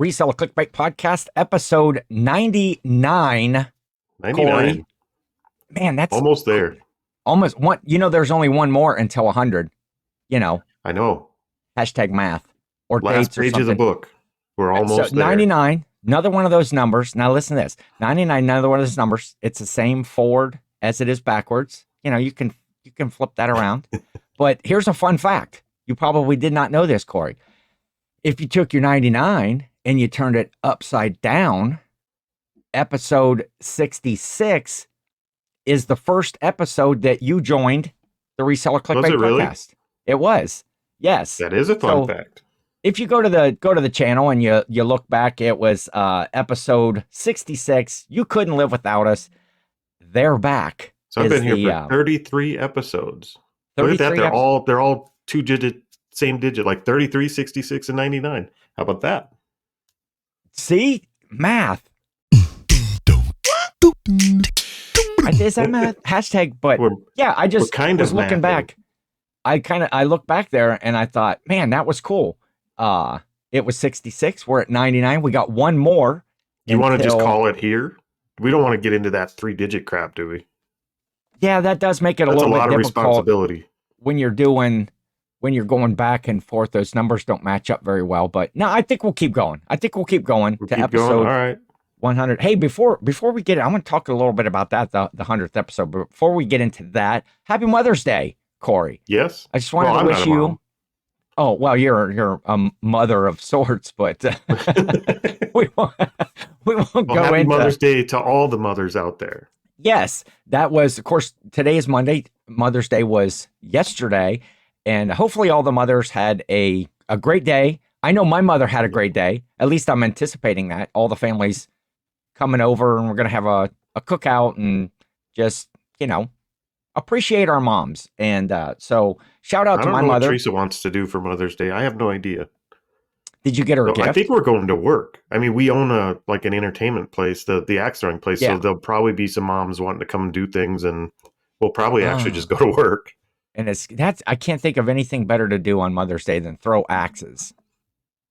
Reseller Clickbait Podcast, episode 99. 99. Cory. Man, that's almost there. Almost one. There's only one more until 100. I know. Hashtag math or Last dates or page something. of the book. We're almost so there. 99, another one of those numbers. Now listen to this. 99, another one of those numbers. It's the same forward as it is backwards. You can flip that around. But here's a fun fact. You probably did not know this, Cory. If you took your 99 and you turned it upside down, episode 66 is the first episode that you joined the Reseller Clickbait Podcast. Really? It was. Yes. That is a fun fact. If you go to the channel and you look back, it was episode 66. You couldn't live without us. They're back. So I've been here for 33 episodes. Look at that. They're all same digit, like 33, 66, and 99. How about that? See? Math. Is that math? Hashtag, but I just was looking back. I looked back there and I thought, man, that was cool. It was 66. We're at 99. We got one more. You want to just call it here? We don't want to get into that 3-digit crap, do we? Yeah, that does make it a little bit difficult. That's a lot of responsibility. When you're going back and forth, those numbers don't match up very well. But no, I think we'll keep going. To episode All right. 100. Hey, before we get it, I'm going to talk a little bit about that, the 100th episode. But before we get into that, Happy Mother's Day, Cory. Yes. I just wanted to wish you. Oh, well, you're a mother of sorts, but we won't go happy into Mother's Day to all the mothers out there. Yes, that was, of course, today is Monday. Mother's Day was yesterday, and hopefully all the mothers had a great day. I know my mother had a great day. At least I'm anticipating that. All the families coming over, and we're going to have a cookout and just, appreciate our moms. And so shout out to my mother. I don't know what Teresa wants to do for Mother's Day. I have no idea. Did you get her a gift? I think we're going to work. I mean, we own an entertainment place, the axe throwing place. Yeah. So there'll probably be some moms wanting to come and do things, and we'll probably actually just go to work. And I can't think of anything better to do on Mother's Day than throw axes.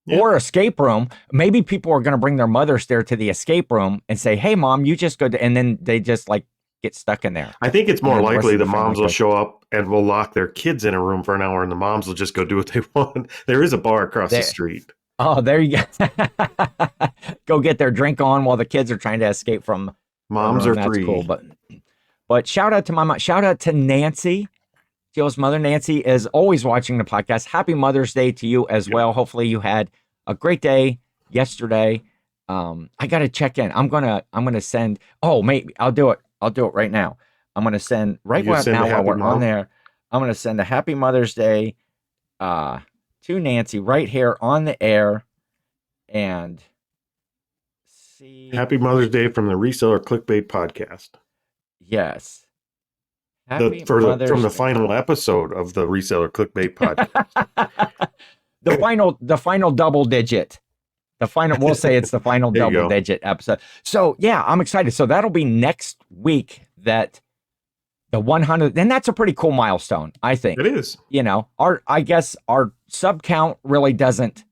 Yeah. Or escape room. Maybe people are going to bring their mothers there to the escape room and say, "Hey, mom, you just go to," and then they just get stuck in there. I think it's more likely the moms will show up and will lock their kids in a room for an hour, and the moms will just go do what they want. There is a bar across the street. Oh, there you go. Go get their drink on while the kids are trying to escape from. Moms are free. That's cool. But shout out to my mom. Shout out to Nancy. Jill's mother, Nancy, is always watching the podcast. Happy Mother's Day to you as well. Hopefully you had a great day yesterday. I got to check in. I'm gonna send. Oh, maybe I'll do it. I'll do it right now. I'm gonna send right now while we're on there. I'm gonna send a Happy Mother's Day to Nancy right here on the air, and see. Happy Mother's Day from the Reseller Clickbait Podcast. Yes. From the final episode of the Reseller Clickbait Podcast. the final double digit. We'll say it's the final double digit episode. So yeah, I'm excited. So that'll be next week, that the 100, and that's a pretty cool milestone, I think. It is. I guess our sub count really doesn't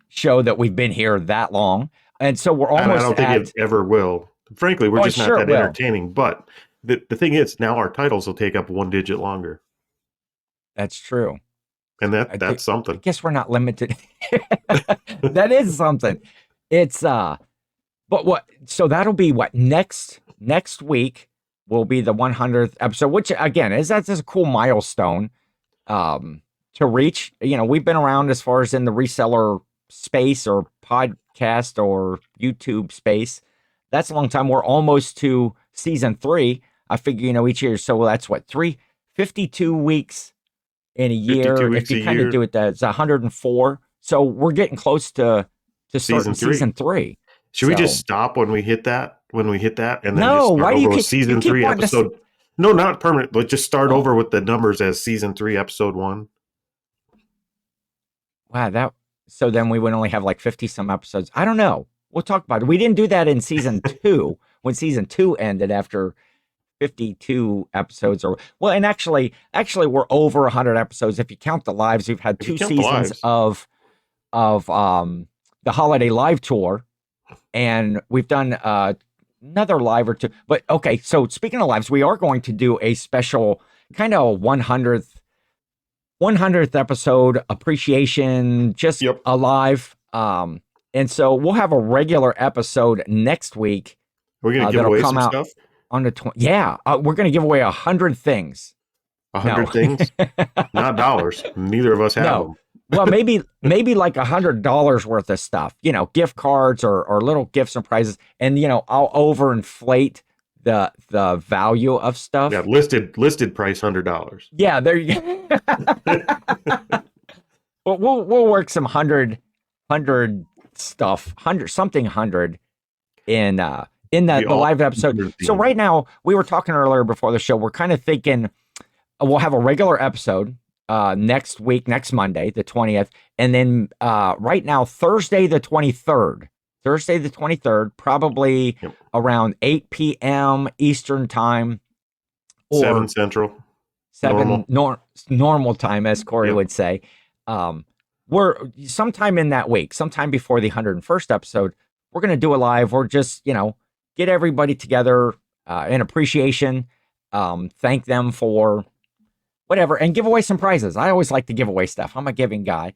show that we've been here that long. And so we're almost I don't think it ever will. Frankly, we're just not that entertaining. But the thing is, now our titles will take up 1 digit longer. That's true. And that's something. I guess we're not limited. That is something. It's so that'll be next week will be the 100th episode, which again that's a cool milestone to reach. We've been around as far as in the reseller space or podcast or YouTube space. That's a long time. We're almost to season 3. I figure, each year. So that's 52 weeks in a year. If you kind of do it, that's 104. So we're getting close to starting season 3. Should we just stop when we hit that? And then why do you keep season 3 episode? No, not permanent. But just start over with the numbers as season 3 episode 1. Wow, so then we would only have 50 some episodes. I don't know. We'll talk about it. We didn't do that in season 2 when season 2 ended after 52 episodes. And actually we're over 100 episodes if you count the lives. We've had 2 seasons of the holiday live tour, and we've done another live or two. But okay, so speaking of lives, we are going to do a special kind of 100th episode appreciation, just a live. And so we'll have a regular episode next week. We're going to give away some stuff on the 20th. Yeah, we're going to give away 100 things. 100 things, not dollars. Neither of us have them. Well, maybe like $100 worth of stuff, gift cards or little gifts and prizes. And, I'll overinflate the value of stuff. Yeah. Listed price $100. Yeah. There you go. Well, we'll work some 100 stuff, 100 in the live episode. So right now, we were talking earlier before the show, we're kind of thinking we'll have a regular episode next week, next Monday, the 20th. And then right now, Thursday the 23rd, probably around 8 p.m. Eastern time. Or 7 Central. 7 normal time, as Cory would say. We're sometime in that week, sometime before the 101st episode, we're going to do a live. We're just, get everybody together in appreciation, thank them for whatever, and give away some prizes. I always like to give away stuff. I'm a giving guy.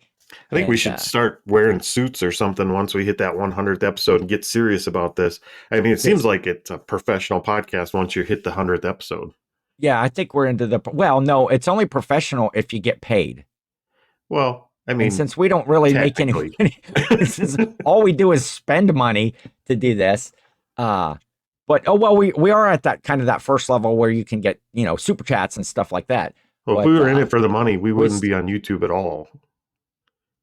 I think we should start wearing suits or something once we hit that 100th episode and get serious about this. I mean, it seems like it's a professional podcast once you hit the 100th episode. Yeah, I think we're into no, it's only professional if you get paid. Well, I mean, and since we don't really make any money, all we do is spend money to do this. But we are at that kind of that first level where you can get, super chats and stuff like that. Well, if we were in it for the money, we wouldn't be on YouTube at all.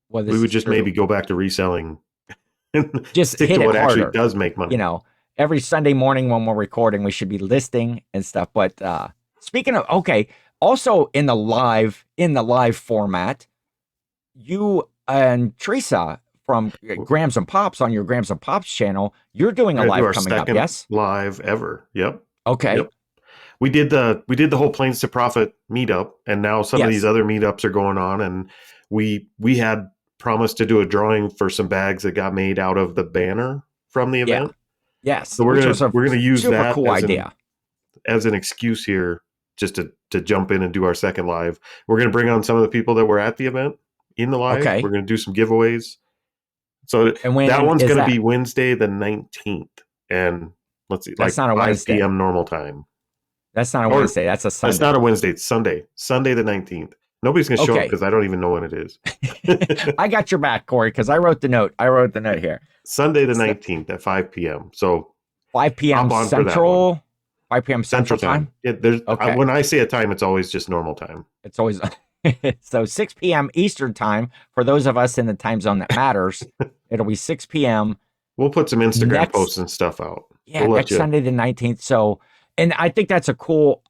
Well, we would just maybe go back to reselling. Just stick hit to it what harder. Actually does make money. Every Sunday morning when we're recording, we should be listing and stuff. But speaking of, also in the live format, you and Teresa from Grams and Pops on your Grams and Pops channel, you're doing a live coming up, yes? Live ever. Yep. Okay. Yep. We did the whole Planes to Profit meetup, and now some of these other meetups are going on, and we had promised to do a drawing for some bags that got made out of the banner from the event. Yes. So we're gonna use that cool idea as an excuse here just to jump in and do our second live. We're gonna bring on some of the people that were at the event in the live. Okay. We're gonna do some giveaways. So that one's going to be Wednesday the 19th. And let's see, that's not a 5 Wednesday. p.m. normal time. That's not a Wednesday. That's a Sunday. That's not a Wednesday. It's Sunday the 19th. Nobody's going to show up because I don't even know when it is. I got your back, Cory, because I wrote the note. Here. Sunday the 19th at 5 p.m. So 5 p.m. Central. 5 p.m. Central time. Yeah, when I say a time, it's always just normal time. It's always so 6 p.m. Eastern time for those of us in the time zone that matters. It'll be 6 p.m. We'll put some Instagram posts and stuff out. Yeah, next Sunday the 19th. So, and I think that's a cool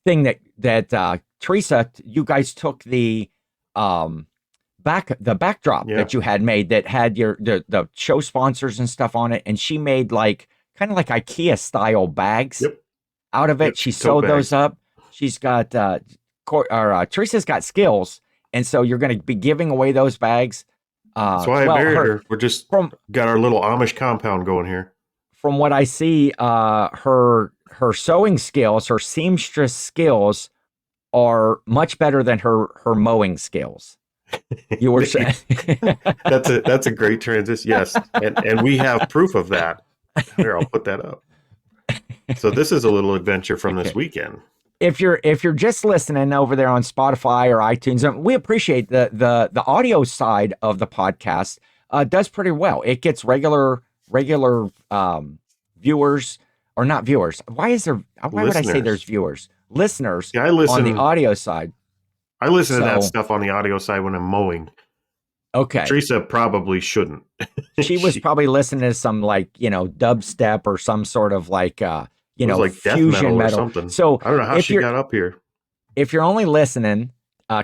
thing that Teresa, you guys took the backdrop that you had made that had the show sponsors and stuff on it, and she made kind of like IKEA style bags out of it. She sewed those up. She's got Teresa's got skills, and so you're going to be giving away those bags. That's why I married her. We're just got our little Amish compound going here. From what I see, her sewing skills, her seamstress skills, are much better than her mowing skills. You were saying that's a great transition. Yes, and we have proof of that. Here, I'll put that up. So this is a little adventure from this weekend. If you're just listening over there on Spotify or iTunes, and we appreciate the audio side of the podcast does pretty well. It gets regular viewers, or not viewers. Why would I say there's viewers? Listeners. Yeah, I listen on the audio side. I listen to that stuff on the audio side when I'm mowing. Okay. Teresa probably shouldn't. She was probably listening to some dubstep or some sort of fusion metal or something. So I don't know how she got up here. If you're only listening,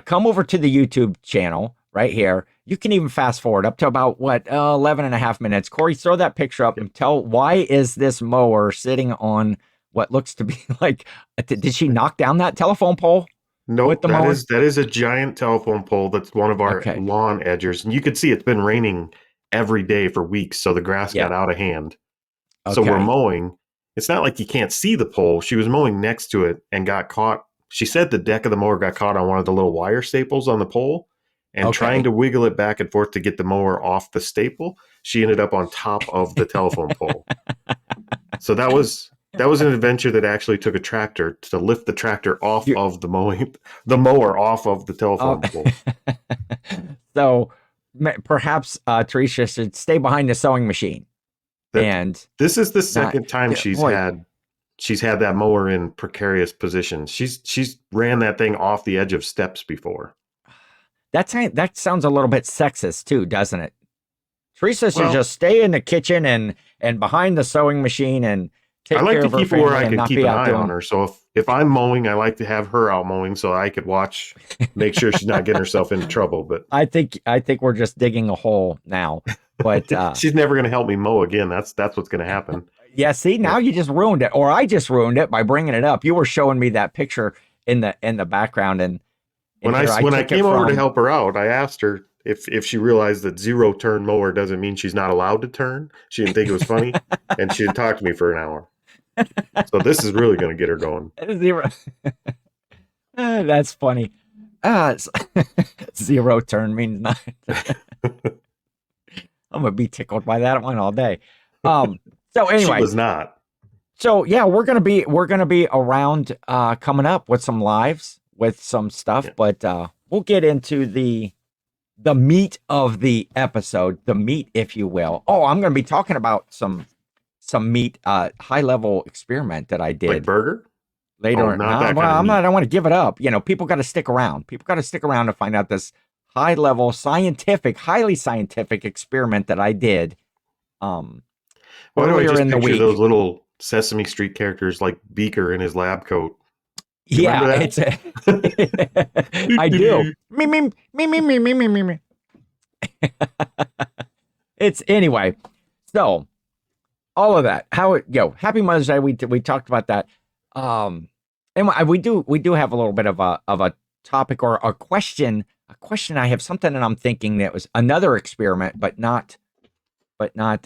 come over to the YouTube channel right here. You can even fast forward up to about 11 and a half minutes. Cory, throw that picture up and tell, why is this mower sitting on what looks to be did she knock down that telephone pole? Nope, the mower? that is a giant telephone pole that's one of our Okay. lawn edgers. And you can see it's been raining every day for weeks, so the grass Yeah. got out of hand. So we're Okay. mowing. It's not like you can't see the pole. She was mowing next to it and got caught. She said the deck of the mower got caught on one of the little wire staples on the pole, and trying Okay. to wiggle it back and forth to get the mower off the staple, she ended up on top of the telephone pole. So that was an adventure that actually took a tractor to lift the tractor off of the mower off of the telephone pole. So perhaps Teresa should stay behind the sewing machine. This is the second time she's boy, had that mower in precarious positions. She's ran that thing off the edge of steps before. that sounds a little bit sexist too, doesn't it? Teresa should Well, just stay in the kitchen and behind the sewing machine and take I like care to of her keep her where family I and can not keep be an out eye doing. on her. So if I'm mowing, I like to have her out mowing so I could watch, make sure she's not getting herself into trouble. But I think we're just digging a hole now. But she's never going to help me mow again. That's what's going to happen. yeah, see, now you just ruined it, or I just ruined it by bringing it up. You were showing me that picture in the background, and When I came over to help her out, I asked her if she realized that 0-turn mower doesn't mean she's not allowed to turn. She didn't think it was funny, and she didn't talk to me for an hour. So this is really going to get her going. 0. That's funny. 0-turn means nothing. I'm gonna be tickled by that one all day. So anyway, she was not. So yeah, we're gonna be around coming up with some lives with some stuff, but we'll get into the meat of the episode, the meat, if you will. Oh, I'm gonna be talking about some meat, high level experiment that I did. Like burger? Later. Oh, not that kind of meat. I don't want to give it up. You know, people got to stick around. People got to stick around to find out this high level highly scientific experiment that I did. Why do I Earlier just in the picture week. those little Sesame Street characters like Beaker in his lab coat? Yeah, it's I do. Me. It's anyway. So all of that. How it go? Happy Mother's Day. We talked about that. And we do have a little bit of a topic or a question. I have something that I'm thinking that was another experiment, but not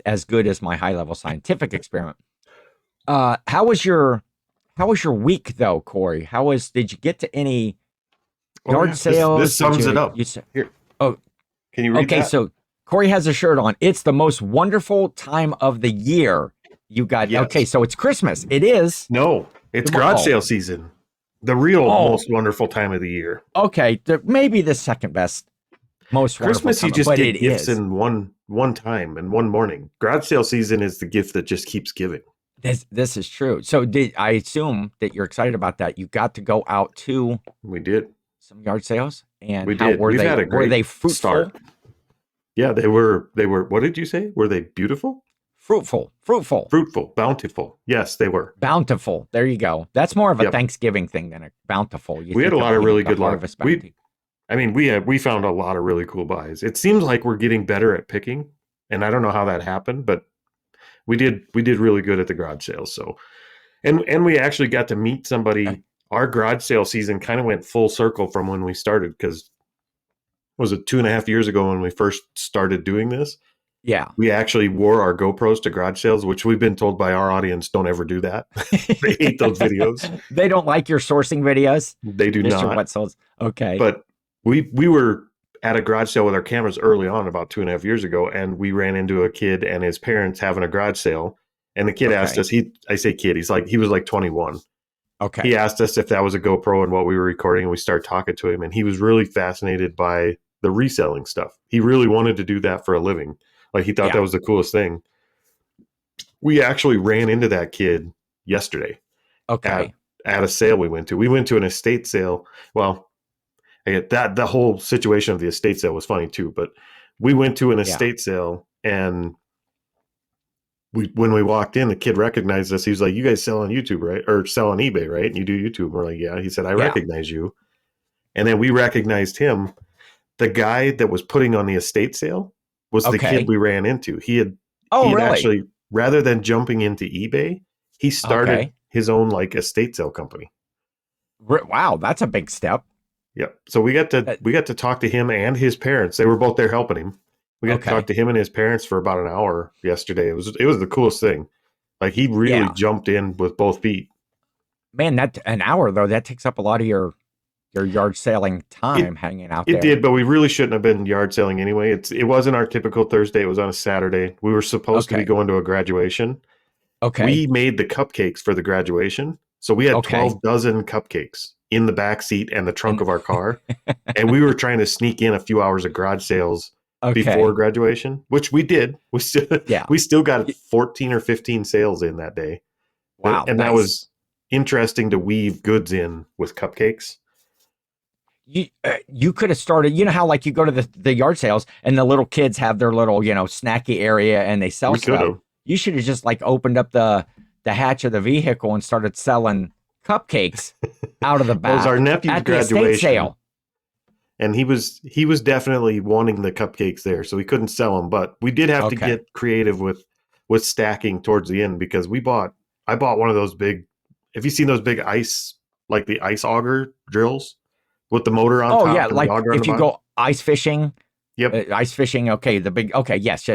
as good as my high level scientific experiment. How was your week though, Cory? Did you get to any yard sales? This sums it up. Here. Oh, can you read that? Okay, so Cory has a shirt on. It's the most wonderful time of the year. You got Okay, so it's Christmas. It is. No, it's garage sale season. The real most wonderful time of the year. Okay, maybe the second best, most Christmas. You just get get gifts in one time and one morning. Garage sale season is the gift that just keeps giving. This is true. So I assume that you're excited about that? You got to go out to. We did some yard sales, and we did. Were they fruitful? Start. Yeah, they were. What did you say? Were they beautiful? Fruitful, bountiful. Yes, they were bountiful. There you go. That's more of a Thanksgiving thing than a bountiful. We had a lot of really good luck. We found a lot of really cool buys. It seems like we're getting better at picking, and I don't know how that happened, but we did really good at the garage sales. So, and we actually got to meet somebody. Okay. Our garage sale season kind of went full circle from when we started, because was it 2.5 years ago when we first started doing this? Yeah. We actually wore our GoPros to garage sales, which we've been told by our audience, don't ever do that. They hate those videos. They don't like your sourcing videos? They do not. What sells. Okay. But we were at a garage sale with our cameras early on, about 2.5 years ago, and we ran into a kid and his parents having a garage sale. And the kid asked us, he was like 21. Okay. He asked us if that was a GoPro and what we were recording, and we started talking to him, and he was really fascinated by the reselling stuff. He really wanted to do that for a living. Like, he thought that was the coolest thing. We actually ran into that kid yesterday. Okay. At a sale we went to. We went to an estate sale. Well, the whole situation of the estate sale was funny too, but we went to an estate sale, and when we walked in, the kid recognized us. He was like, "You guys sell on YouTube, right? Or sell on eBay, right? And you do YouTube?" We're like, "Yeah." He said, "I recognize you." And then we recognized him. The guy that was putting on the estate sale was the kid we ran into. He had really? Actually, rather than jumping into eBay, he started his own like estate sale company. Wow, that's a big step. Yep. So we got to talk to him and his parents. They were both there helping him. We got to talk to him and his parents for about an hour yesterday. It was the coolest thing. Like he really jumped in with both feet. Man, that an hour though, that takes up a lot of your yard selling time hanging out there. It did, but we really shouldn't have been yard selling anyway. It wasn't our typical Thursday. It was on a Saturday. We were supposed to be going to a graduation. Okay. We made the cupcakes for the graduation. So we had 12 dozen cupcakes in the back seat and the trunk of our car. And we were trying to sneak in a few hours of garage sales before graduation, which we did. We still got 14 or 15 sales in that day. Wow. And that was interesting to weave goods in with cupcakes. You could have started, you know how like you go to the yard sales and the little kids have their little, snacky area and they sell stuff. You should have just like opened up the hatch of the vehicle and started selling cupcakes out of the back. It was our nephew's at graduation. The estate sale. And he was definitely wanting the cupcakes there, so we couldn't sell them. But we did have to get creative with stacking towards the end because I bought one of those big. Have you seen those big ice, like the ice auger drills with the motor on top? Oh yeah, and like the auger if you go ice fishing. Yep, ice fishing. Okay, the big. Okay, yes.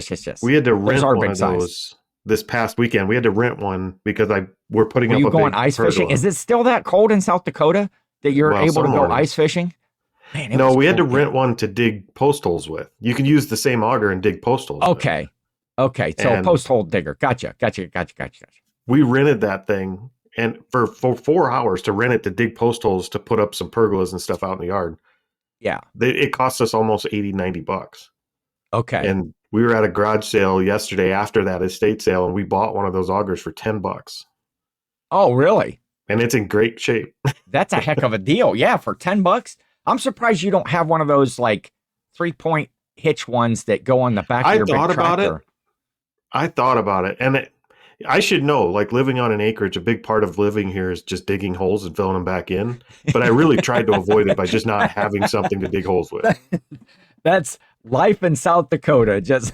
We had to rent one of those this past weekend. We had to rent one because we're putting up. You a going big ice pergola. fishing? Is it still that cold in South Dakota that you're able to go ice fishing? Man, no, we had to rent one to dig post holes with. You can use the same auger and dig post holes. Okay. So a post hole digger. Gotcha. We rented that thing and for 4 hours to rent it to dig post holes to put up some pergolas and stuff out in the yard. Yeah. It cost us almost $80-$90. Okay. And we were at a garage sale yesterday after that estate sale, and we bought one of those augers for $10. Oh, really? And it's in great shape. That's a heck of a deal. Yeah, for $10. I'm surprised you don't have one of those like 3-point hitch ones that go on the back of your big tractor. I thought about it. And I should know, like living on an acreage, a big part of living here is just digging holes and filling them back in. But I really tried to avoid it by just not having something to dig holes with. That's life in South Dakota. Just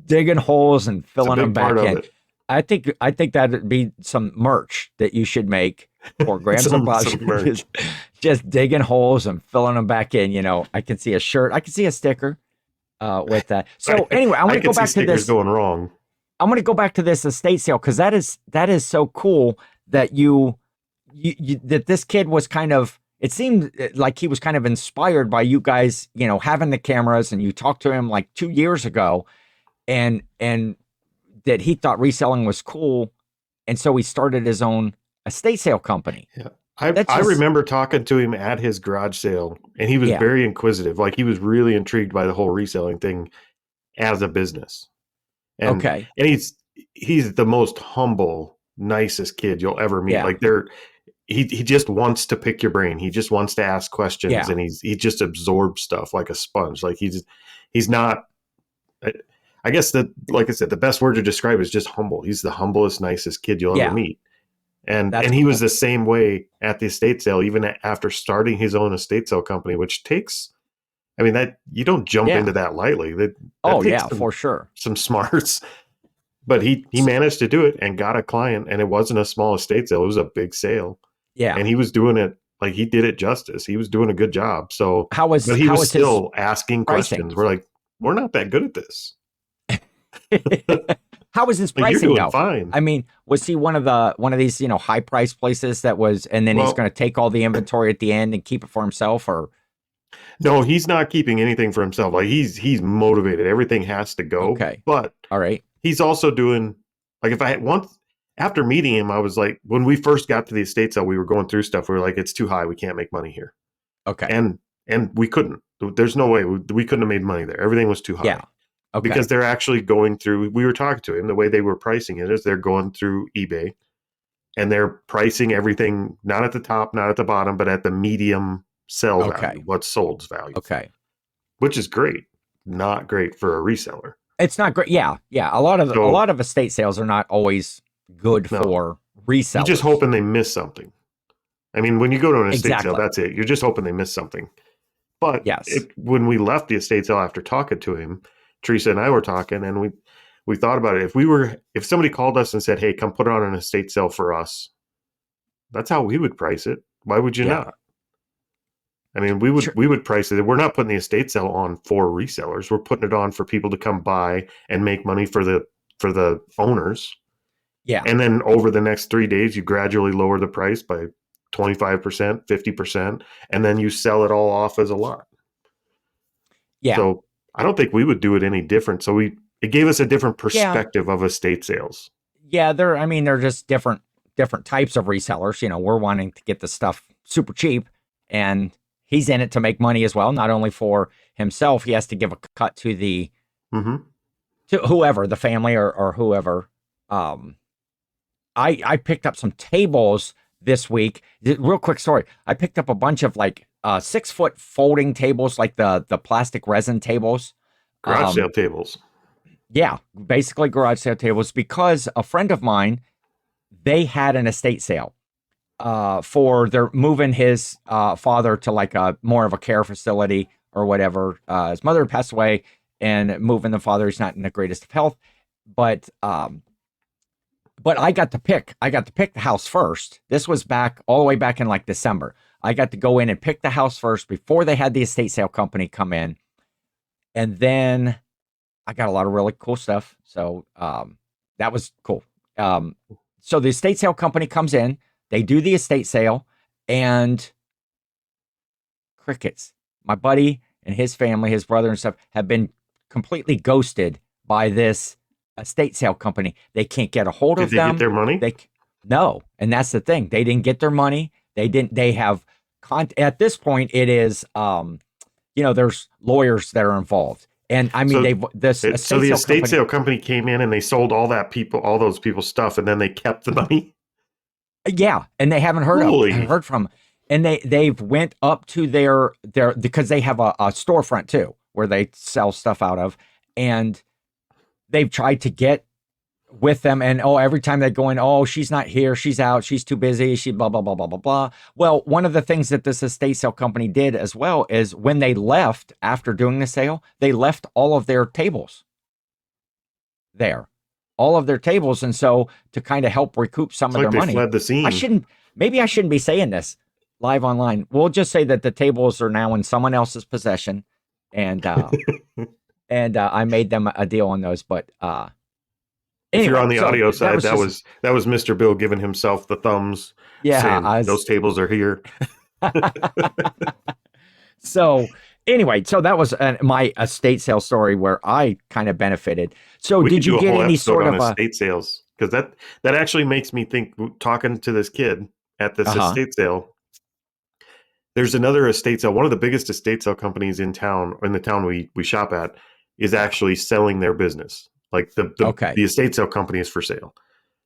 digging holes and filling them back in. I think that'd be some merch that you should make for Grams and Bob's. Just digging holes and filling them back in. I can see a shirt. I can see a sticker with that. So anyway, I want to go back to this. Going wrong. I'm going to go back to this estate sale because that is so cool that that this kid was kind of. It seemed like he was kind of inspired by you guys, having the cameras, and you talked to him like 2 years ago, and that he thought reselling was cool, and so he started his own estate sale company. Yeah. I remember talking to him at his garage sale, and he was very inquisitive. Like he was really intrigued by the whole reselling thing as a business. And, and he's the most humble, nicest kid you'll ever meet. Like he just wants to pick your brain. He just wants to ask questions, and he just absorbs stuff like a sponge. Like he's not. I guess that, like I said, the best word to describe is just humble. He's the humblest, nicest kid you'll ever meet. And he was the same way at the estate sale, even after starting his own estate sale company, which takes, that you don't jump into that lightly. That takes for sure. Some smarts. But he managed to do it and got a client, and it wasn't a small estate sale. It was a big sale. Yeah. And he was doing it, like he did it justice. He was doing a good job. So but he was still asking questions. We're like, we're not that good at this. How was his pricing? You're doing though? Fine. Was he one of these high price places that was, and then he's going to take all the inventory at the end and keep it for himself, or? No, he's not keeping anything for himself. Like he's motivated. Everything has to go. Okay. But all right. He's also doing, like, after meeting him, I was like, when we first got to the estate sale, we were going through stuff. We were like, it's too high. We can't make money here. Okay. And we couldn't. There's no way we couldn't have made money there. Everything was too high. Yeah. Okay. Because they're actually going through, we were talking to him, the way they were pricing it is they're going through eBay and they're pricing everything, not at the top, not at the bottom, but at the medium sell value, what's sold's value. Okay. Which is great. Not great for a reseller. It's not great. Yeah. A lot of estate sales are not always good for resellers. You're just hoping they miss something. When you go to an estate sale, that's it. You're just hoping they miss something. But when we left the estate sale after talking to him, Teresa and I were talking, and we thought about it. If somebody called us and said, "Hey, come put it on an estate sale for us," that's how we would price it. Why would you not? I mean, we would price it. We're not putting the estate sale on for resellers. We're putting it on for people to come buy and make money for the owners. Yeah. And then over the next 3 days, you gradually lower the price by 25%, 50%, and then you sell it all off as a lot. Yeah. So I don't think we would do it any different. So it gave us a different perspective of estate sales. Yeah, they're just different types of resellers. You know, we're wanting to get the stuff super cheap, and he's in it to make money as well. Not only for himself, he has to give a cut to the to whoever, the family or whoever. I picked up some tables this week. Real quick story. I picked up a bunch of like 6-foot folding tables, like the plastic resin tables. Garage sale tables. Yeah, basically garage sale tables, because a friend of mine, they had an estate sale for they're moving his father to like a more of a care facility or whatever. His mother passed away, and moving the father, he's not in the greatest of health, but I got to pick the house first. This was all the way back in like December. I got to go in and pick the house first before they had the estate sale company come in. And then I got a lot of really cool stuff. So that was cool. So the estate sale company comes in, they do the estate sale, and crickets. My buddy and his family, his brother and stuff, have been completely ghosted by this estate sale company. They can't get a hold of them. Did they get their money? No. And that's the thing. They didn't get their money. They have at this point, it is, there's lawyers that are involved. And I mean, so the estate sale company came in and they sold all those people's stuff, and then they kept the money. Yeah. And they haven't heard from, and they've went up to their, because they have a storefront too, where they sell stuff out of, and they've tried to get with them, and every time they go in, she's not here, she's out, she's too busy, she blah blah blah blah blah blah. Well, one of the things that this estate sale company did as well is when they left after doing the sale, they left all of their tables there, and so to kind of help recoup some of their money, fled the scene. I shouldn't be saying this live online. We'll just say that the tables are now in someone else's possession, and and I made them a deal on those, but Anyway, if you're on the audio side, that was Mr. Bill giving himself the thumbs. Yeah, saying, those tables are here. So anyway, that was my estate sale story where I kind of benefited. So did you get any sort of estate sales? Because that actually makes me think. Talking to this kid at this estate sale, there's another estate sale. One of the biggest estate sale companies in the town we shop at, is actually selling their business. Like the estate sale company is for sale.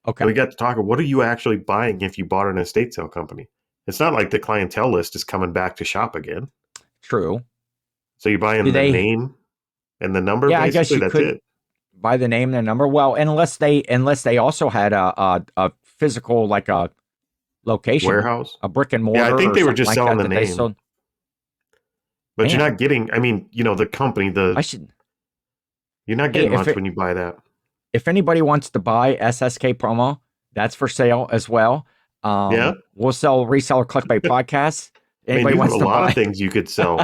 Okay. And we got to talk. What are you actually buying if you bought an estate sale company? It's not like the clientele list is coming back to shop again. True. So you're buying the name and the number. Yeah, basically? I guess you could buy the name and the number. Well, unless they also had a physical, like a location, warehouse, a brick and mortar. Yeah, I think they were just selling the name. But Man. You're not getting. I mean, the company. You're not getting much when you buy that. If anybody wants to buy SSKPromo, that's for sale as well. We'll sell Reseller Clickbait Podcast. Anybody wants to buy a lot of things you could sell.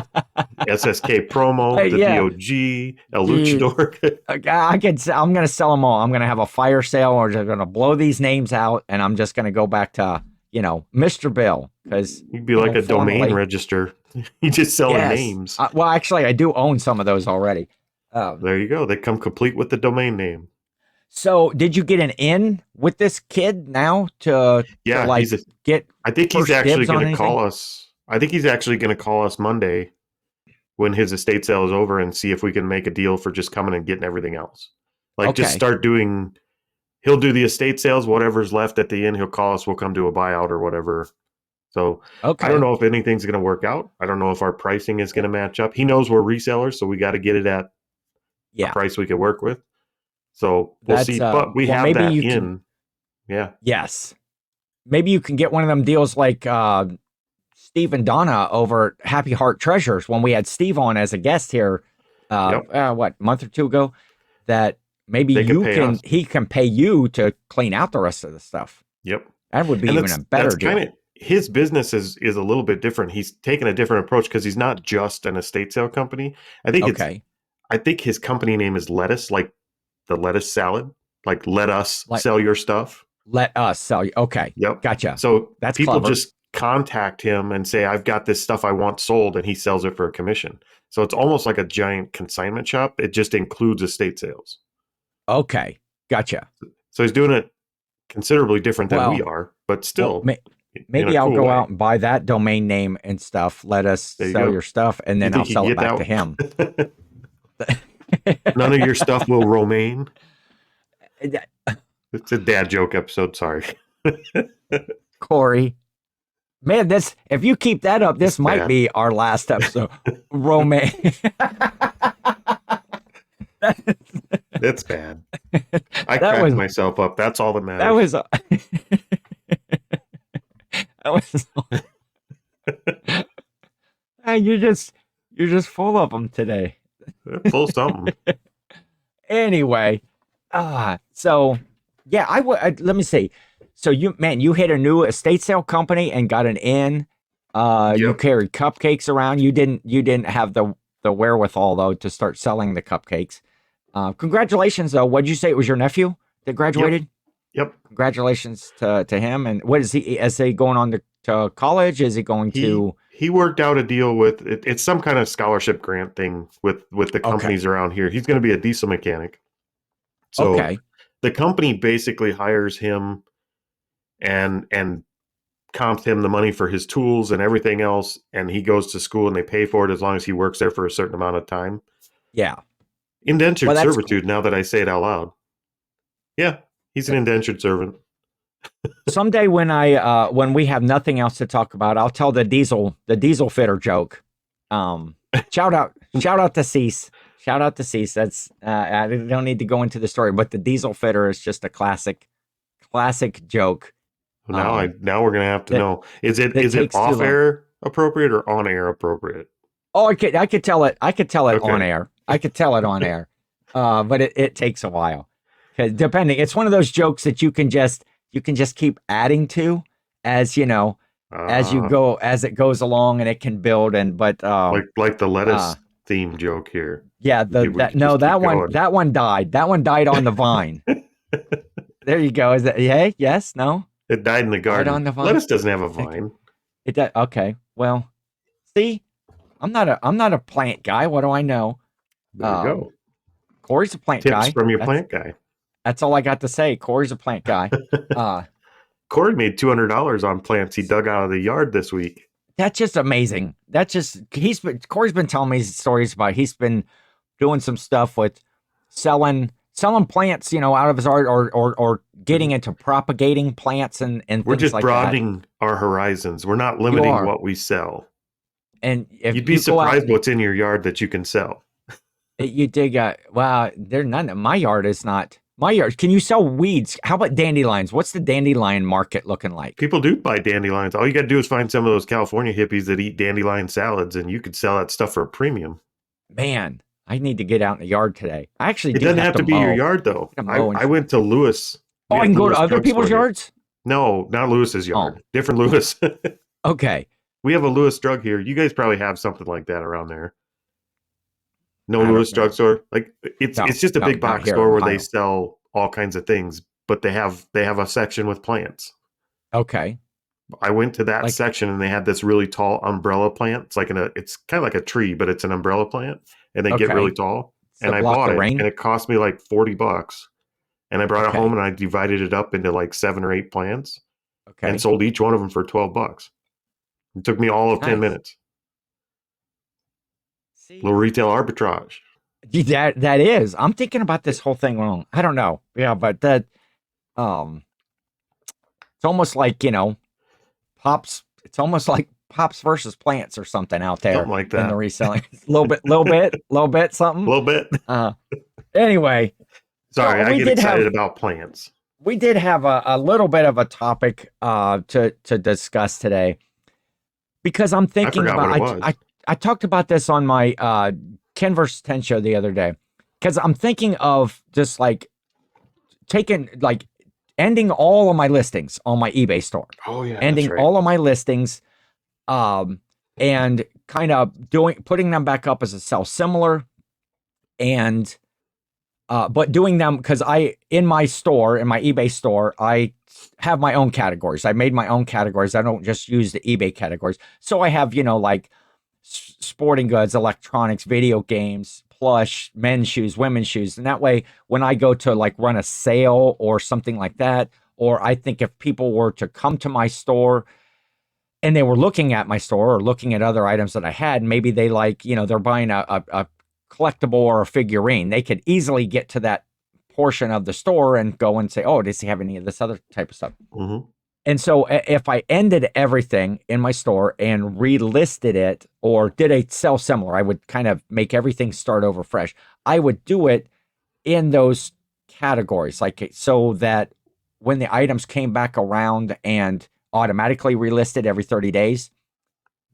SSKPromo, the DOG, El Luchador. I'm going to sell them all. I'm going to have a fire sale, or just going to blow these names out, and I'm just going to go back to, Mr. Bill, because you'd be like a domain register. You just sell names. Well, actually, I do own some of those already. There you go. They come complete with the domain name. So, did you get an in with this kid now to get? I think he's actually going to call us. I think he's actually going to call us Monday when his estate sale is over, and see if we can make a deal for just coming and getting everything else. Just start doing. He'll do the estate sales, whatever's left at the end. He'll call us. We'll come to a buyout or whatever. So I don't know if anything's going to work out. I don't know if our pricing is going to match up. He knows we're resellers, so we got to get it at a price we can work with. So we'll see. But we have that in. Yeah. Yes. Maybe you can get one of them deals like Steve and Donna over at Happy Heart Treasures when we had Steve on as a guest here, a month or two ago, that maybe he can pay you to clean out the rest of the stuff. Yep. That would be even a better deal. his business is a little bit different. He's taken a different approach because he's not just an estate sale company. Okay. I think his company name is Lettuce, like the lettuce salad, like let us Like, sell your stuff. let us sell you. Okay. Yep. Gotcha. So That's people clever. just contact him and say, I've got this stuff I want sold, and he sells it for a commission. So it's almost like a giant consignment shop. It just includes estate sales. Okay. Gotcha. So he's doing it considerably different than we Well, are, but still in maybe a I'll cool go way. out and buy that domain name and stuff. Let us There you sell go. your stuff, and You then I'll think you sell can it get back that? to him. None of your stuff will remain. It's a dad joke episode. Sorry. Cory, man, this, if you keep that up, this It's might bad. be our last episode. Romaine. It's bad. I That cracked was- myself up. That's all that matters. That was that was Man, you're just full of them today. Full something. Anyway, so yeah, let me see. So you hit a new estate sale company and got an in. You Yep. carried cupcakes around. You didn't have the wherewithal though to start selling the cupcakes. Congratulations though. What'd you say? It was your nephew that graduated? Yep. Congratulations to him. And what is he? Is he going on to college? Is he going to? He worked out a deal with it's some kind of scholarship grant thing with the companies around here. He's going to be a diesel mechanic. So Okay. the company basically hires him and comps him the money for his tools and everything else, and he goes to school and they pay for it as long as he works there for a certain amount of time. Yeah. Indentured Well, that's servitude, cool. now that I say it out loud. Yeah, he's an indentured servant. Someday when we have nothing else to talk about, I'll tell the diesel fitter joke. Shout out to Cease. Shout out to Cease. That's I don't need to go into the story, but the diesel fitter is just a classic joke. Now we're gonna have to know. Is it takes too off long. air appropriate or on air appropriate? Oh, I could tell it. I could tell it Okay. on air. I could tell it on air. But it takes a while. 'Cause depending, it's one of those jokes that you can just keep adding to as you know, as you go, as it goes along, and it can build. And but like the lettuce theme joke here. yeah, that one died. That one died on the vine. There you go. Is that hey? Yes? No? It died in the garden. on the vine? Lettuce doesn't have a vine. It died. Okay. Well, see, I'm not a plant guy. What do I know? There you go. Cory's a plant Tips guy. from your plant guy. That's all I got to say. Cory's a plant guy. Corey made $200 on plants he dug out of the yard this week. That's just amazing. Corey's been telling me stories about. He's been doing some stuff with selling plants, out of his art, or getting into propagating plants and We're things just like broadening our horizons. We're not limiting what we sell. And if you'd be surprised what's in your yard that you can sell. You dig wow, there's none. My yard is not. My yard. Can you sell weeds? How about dandelions? What's the dandelion market looking like? People do buy dandelions. All you got to do is find some of those California hippies that eat dandelion salads, and you could sell that stuff for a premium. Man, I need to get out in the yard today. I actually It doesn't have to be your yard, though. I went to Lewis. Oh, I can go to other people's yards? No, not Lewis's yard. Different Lewis. Okay. We have a Lewis drug here. You guys probably have something like that around there. No Lewis drugstore. Like it's just a big box store where they sell all kinds of things, but they have a section with plants. Okay. I went to that section and they had this really tall umbrella plant. It's it's kind of like a tree, but it's an umbrella plant, and they get really tall. And I bought it, and it cost me like $40. And I brought it home and I divided it up into like 7 or 8 plants, and sold each one of them for $12. It took me all of 10 minutes. See? Little retail arbitrage. That is. I'm thinking about this whole thing wrong. I don't know. Yeah, but that it's almost like, Pops. It's almost like Pops versus plants or something out there. Something like that. In the reselling. A little bit, something. A little bit. Anyway. Sorry, I get excited about plants. We did have a little bit of a topic to discuss today, because I'm thinking I talked about this on my Ken vs. 10 show the other day, because I'm thinking of just like taking ending all of my listings on my eBay store. Oh yeah, ending all of my listings, and kind of putting them back up as a sell similar, and but doing them because in my eBay store, I have my own categories. I made my own categories. I don't just use the eBay categories. So I have, like sporting goods, electronics, video games, plush, men's shoes, women's shoes. And that way, when I go to like run a sale or something like that, or I think if people were to come to my store and they were looking at my store or looking at other items that I had, maybe they they're buying a collectible or a figurine, they could easily get to that portion of the store and go and say, oh, does he have any of this other type of stuff? Mm-hmm. And so if I ended everything in my store and relisted it or did a sell similar, I would kind of make everything start over fresh. I would do it in those categories, like so that when the items came back around and automatically relisted every 30 days,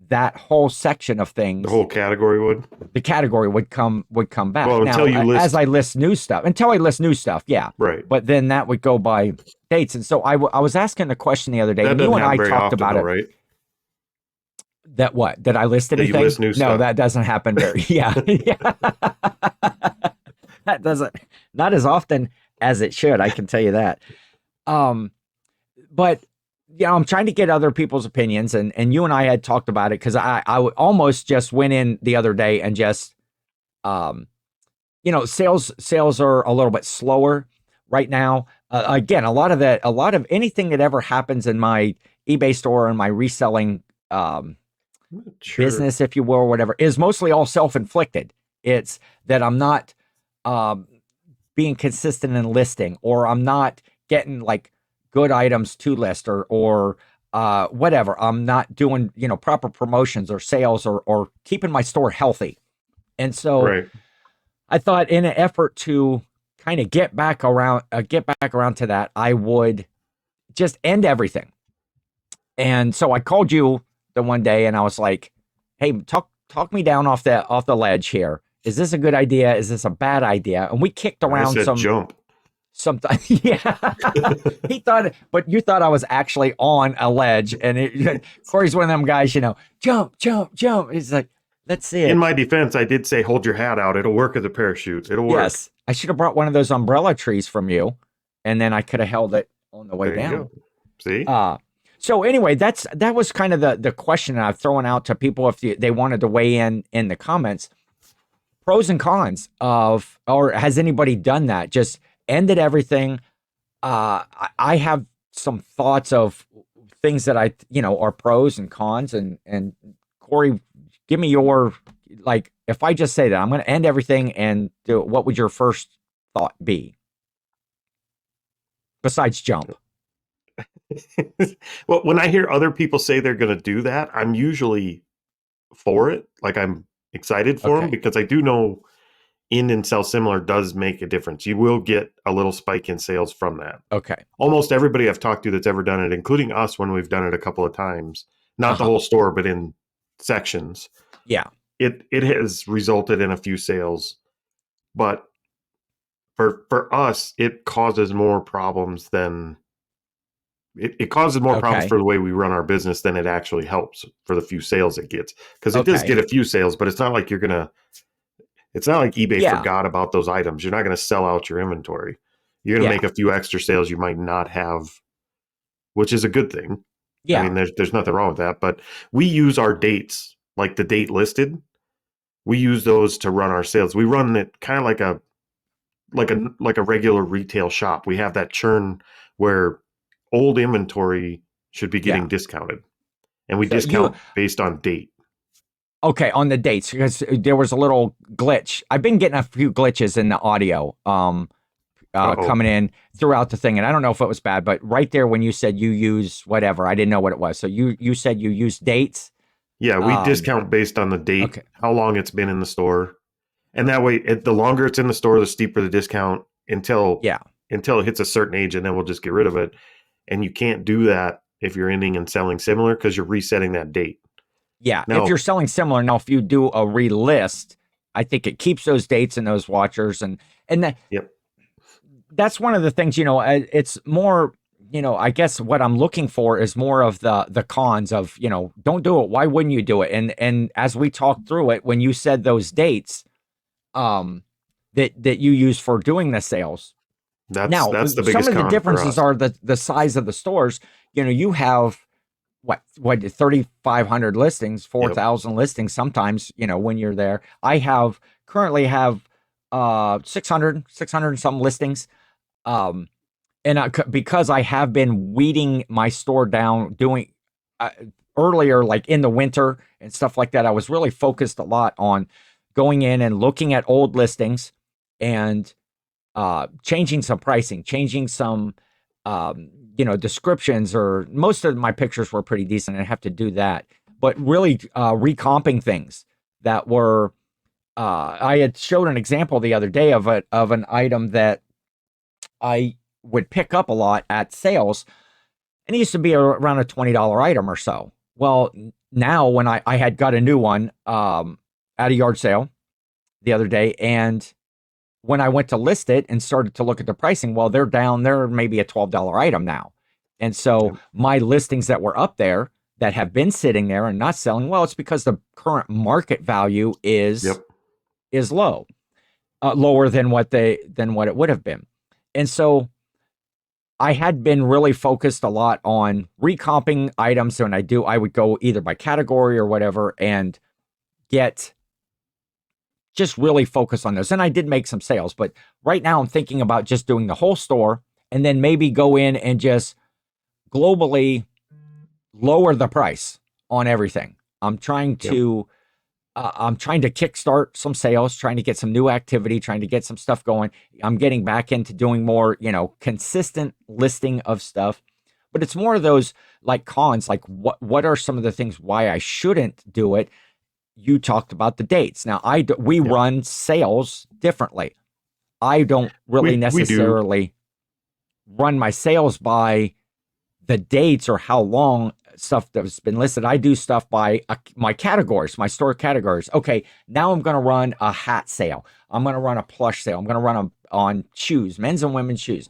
that whole section of things, the whole category would come back. Well, now, as I list new stuff, yeah. Right. But then that would go by dates. And so I was asking the question the other day, and you and I talked about it. Right? That what? Did I list anything? You list new stuff. No, that doesn't happen very. Yeah. That doesn't, not as often as it should. I can tell you that. But I'm trying to get other people's opinions, and you and I had talked about it because I almost just went in the other day and just, sales are a little bit slower right now. Again, a lot of anything that ever happens in my eBay store and my reselling business, if you will, or whatever, is mostly all self-inflicted. It's that I'm not being consistent in listing, or I'm not getting like good items to list, or whatever. I'm not doing, proper promotions or sales or keeping my store healthy. And so I thought, in an effort to kind of get back around to that, I would just end everything. And so I called you the one day and I was like, hey, talk me down off the ledge here. Is this a good idea? Is this a bad idea? And we kicked around jump. Something, yeah. He thought, but you thought I was actually on a ledge, and Cory's one of them guys, jump. He's like, let's see it. In my defense, I did say, hold your hat out. It'll work as a parachute. It'll work. Yes, I should have brought one of those umbrella trees from you, and then I could have held it on the way down. See? So anyway, that was kind of the question that I've thrown out to people if they wanted to weigh in the comments. Pros and cons of, or has anybody done that? Just ended everything. I have some thoughts of things that are pros and cons, and Cory, give me your, like, if I just say that I'm going to end everything and do, what would your first thought be besides jump? Well, when I hear other people say they're going to do that, I'm usually for it. Like, I'm excited for them because I do know in and sell similar does make a difference. You will get a little spike in sales from that. Okay. Almost everybody I've talked to that's ever done it, including us when we've done it a couple of times, not the whole store, but in sections. Yeah. It has resulted in a few sales, but for us, it causes more problems than it causes more problems for the way we run our business than it actually helps for the few sales it gets. Because it does get a few sales, but it's not like it's not like eBay forgot about those items. You're not going to sell out your inventory. You're going to make a few extra sales you might not have, which is a good thing. Yeah. I mean, there's nothing wrong with that, but we use our dates, like the date listed. We use those to run our sales. We run it kind of like a regular retail shop. We have that churn where old inventory should be getting discounted, and we discount based on date. Okay, on the dates, because there was a little glitch. I've been getting a few glitches in the audio coming in throughout the thing, and I don't know if it was bad, but right there when you said you use whatever, I didn't know what it was. So you said you use dates? Yeah, we discount based on the date, how long it's been in the store. And that way, the longer it's in the store, the steeper the discount until it hits a certain age, and then we'll just get rid of it. And you can't do that if you're ending and selling similar because you're resetting that date. Yeah, now, if you're selling similar, now if you do a relist, I think it keeps those dates and those watchers, and that, that's one of the things, it's more I guess what I'm looking for is more of the cons of, don't do it. Why wouldn't you do it? And as we talked through it, when you said those dates, that you use for doing the sales. Now, That's the some biggest of the con for differences us. are the size of the stores. You have what 3,500 listings, 4,000 listings sometimes, when you're there. I currently have 600 and some listings. Because I have been weeding my store down, doing earlier, like in the winter and stuff like that, I was really focused a lot on going in and looking at old listings and changing some pricing, changing some, descriptions, or most of my pictures were pretty decent. I have to do that, but really recomping things that were, I had showed an example the other day of an item that I would pick up a lot at sales, and it used to be around a $20 item or so. Well, now when I had got a new one at a yard sale the other day, and when I went to list it and started to look at the pricing, well, they're maybe a $12 item now. And so my listings that were up there that have been sitting there and not selling, well, it's because the current market value is low, lower than what it would have been. And so I had been really focused a lot on recomping items. So when I would go either by category or whatever and just really focus on those. And I did make some sales, but right now I'm thinking about just doing the whole store and then maybe go in and just globally lower the price on everything. I'm trying to kickstart some sales, trying to get some new activity, trying to get some stuff going. I'm getting back into doing more, consistent listing of stuff, but it's more of those like cons, like what are some of the things why I shouldn't do it? You talked about the dates. Now we run sales differently. I don't really necessarily run my sales by the dates or how long stuff that's been listed. I do stuff by my categories, my store categories. Okay, now I'm going to run a hat sale. I'm going to run a plush sale. I'm going to run on shoes, men's and women's shoes.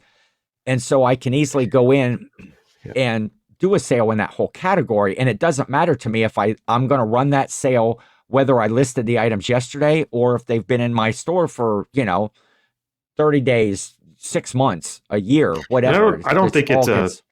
And so I can easily go in and do a sale in that whole category. And it doesn't matter to me if I'm going to run that sale, whether I listed the items yesterday or if they've been in my store for, 30 days, 6 months, a year, whatever. I don't think it's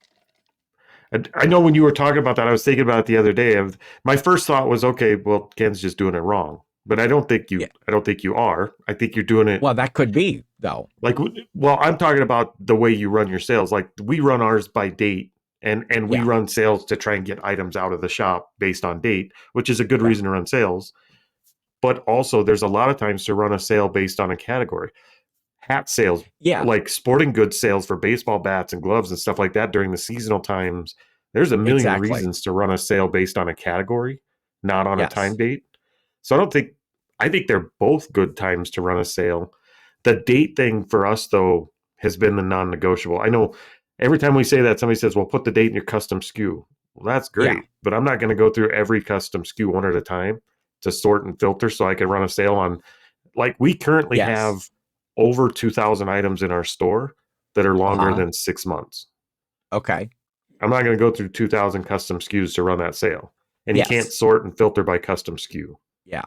I know when you were talking about that, I was thinking about it the other day. My first thought was, okay, well, Ken's just doing it wrong. But I don't think you are. I think you're doing it. Well, that could be though. I'm talking about the way you run your sales. Like we run ours by date, and we run sales to try and get items out of the shop based on date, which is a good reason to run sales. But also, there's a lot of times to run a sale based on a category. Hat sales, like sporting goods sales for baseball bats and gloves and stuff like that during the seasonal times. There's a million reasons to run a sale based on a category, not on a time date. So I think they're both good times to run a sale. The date thing for us, though, has been the non-negotiable. I know every time we say that, somebody says, well, put the date in your custom SKU. Well, that's great, but I'm not going to go through every custom SKU one at a time to sort and filter so I can run a sale on, like we currently have over 2,000 items in our store that are longer than 6 months. Okay. I'm not going to go through 2,000 custom SKUs to run that sale. And you can't sort and filter by custom SKU. Yeah.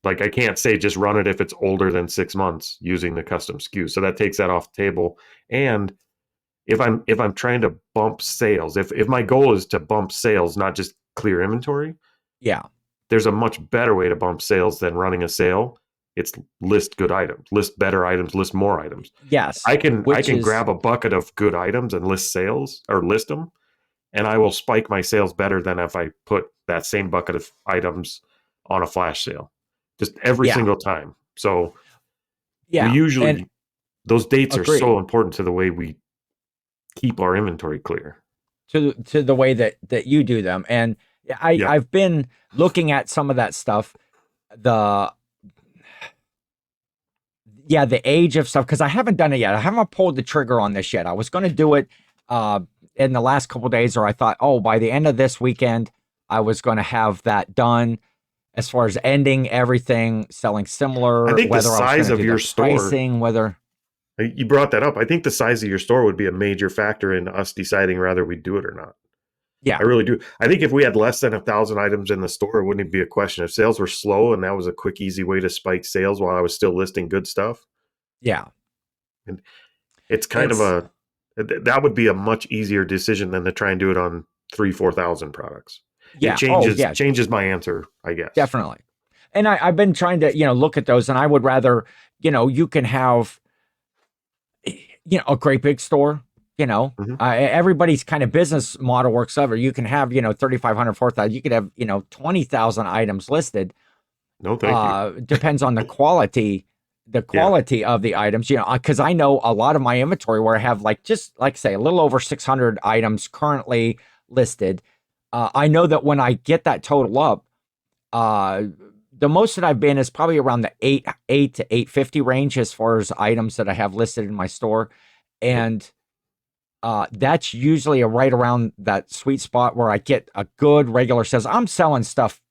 Like I can't say just run it if it's older than 6 months using the custom SKU. So that takes that off the table. And if I'm trying to bump sales, if my goal is to bump sales, not just clear inventory, there's a much better way to bump sales than running a sale. It's list good items, list better items, list more items. Yes. I can grab a bucket of good items and list sales or list them, and I will spike my sales better than if I put that same bucket of items on a flash sale, just every single time. So we usually, those dates are so important to the way we keep our inventory clear. To the way that you do them. And I've been looking at some of that stuff, the age of stuff, because I haven't done it yet. I haven't pulled the trigger on this yet. I was going to do it in the last couple of days, or I thought, by the end of this weekend, I was going to have that done as far as ending everything, selling similar. I think whether the size of your store, You brought that up. I think the size of your store would be a major factor in us deciding whether we do it or not. Yeah. I really do. I think if we had less than 1,000 items in the store, it wouldn't even be a question. If sales were slow and that was a quick, easy way to spike sales while I was still listing good stuff. Yeah. And it's kind of that would be a much easier decision than to try and do it on 4,000 products. Yeah. It changes my answer, I guess. Definitely. And I've been trying to, look at those, and I would rather, you can have, a great big store, everybody's kind of business model works over. You can have, 3,500, 4,000, you could have, 20,000 items listed. No, thank you. Depends on the quality of the items, because I know a lot of my inventory where I have say a little over 600 items currently listed. I know that when I get that total up, the most that I've been is probably around the 8 to 850 range as far as items that I have listed in my store. And that's usually right around that sweet spot where I get a good regular sales. I'm selling stuff,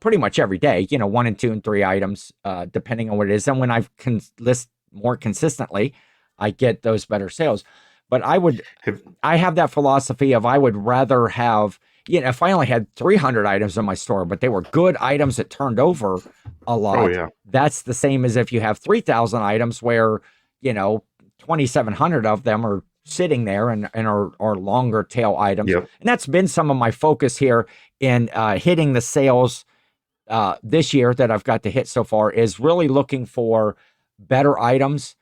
pretty much every day, 1 and 2 and 3 items, depending on what it is. And when I can list more consistently, I get those better sales. But I have that philosophy of I would rather have, if I only had 300 items in my store, but they were good items that turned over a lot, that's the same as if you have 3,000 items where, 2,700 of them are sitting there and are longer tail items. Yep. And that's been some of my focus here in hitting the sales this year that I've got to hit so far, is really looking for better items.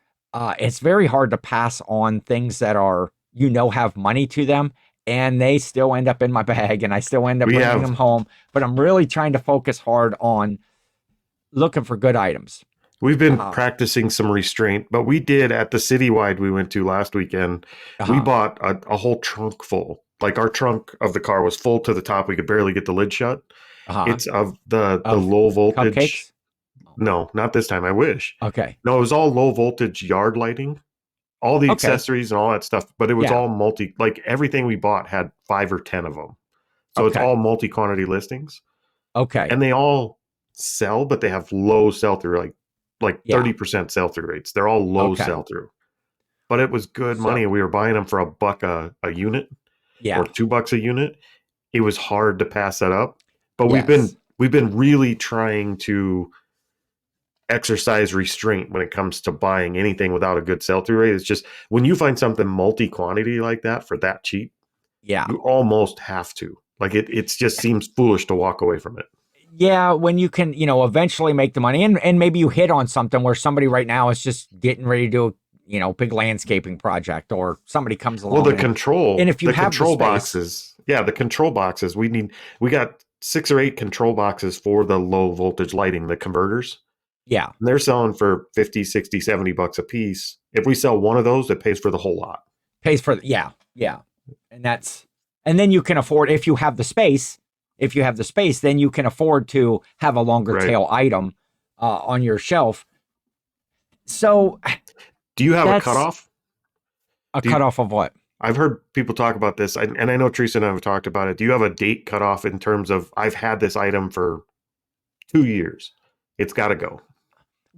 It's very hard to pass on things that are, have money to them, and they still end up in my bag and I still end up bringing them home. But I'm really trying to focus hard on looking for good items. We've been practicing some restraint, but we did at the citywide we went to last weekend. We bought a whole trunk full. Like our trunk of the car was full to the top. We could barely get the lid shut. It's of the low voltage. Cupcakes? No, not this time. I wish. Okay. No, it was all low voltage yard lighting, all the accessories and all that stuff. But it was all like everything we bought had 5 or 10 of them. So it's all multi-quantity listings. Okay. And they all sell, but they have low sell-through, like 30% sell-through rates. They're all low sell-through. But it was good money. We were buying them for $1 a unit, or $2 a unit. It was hard to pass that up. But we've been really trying to exercise restraint when it comes to buying anything without a good sell-through rate. It's just when you find something multi-quantity like that for that cheap, you almost have to. Like it just seems foolish to walk away from it. Yeah, when you can, eventually make the money, and maybe you hit on something where somebody right now is just getting ready to do a, big landscaping project, or somebody comes along. Well, and if you have control boxes, the control boxes, we got 6 or 8 control boxes for the low voltage lighting, the converters. Yeah. And they're selling for 50, 60, $70 a piece. If we sell one of those, it pays for the whole lot. Yeah. And then you can afford, if you have the space, then you can afford to have a longer tail item on your shelf. So do you have a cutoff? Cutoff of what? I've heard people talk about this, and I know Teresa and I have talked about it. Do you have a date cutoff in terms of, I've had this item for 2 years, it's got to go?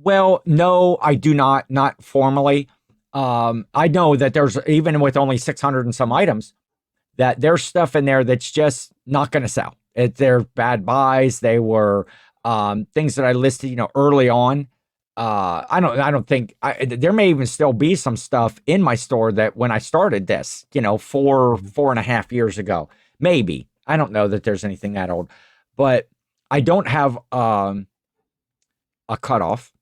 Well, no, I do not formally. I know that there's, even with only 600 and some items, that there's stuff in there that's just not going to sell. They're bad buys. They were things that I listed, early on. I don't think there may even still be some stuff in my store that when I started this, 4.5 years ago, maybe. I don't know that there's anything that old, but I don't have a cutoff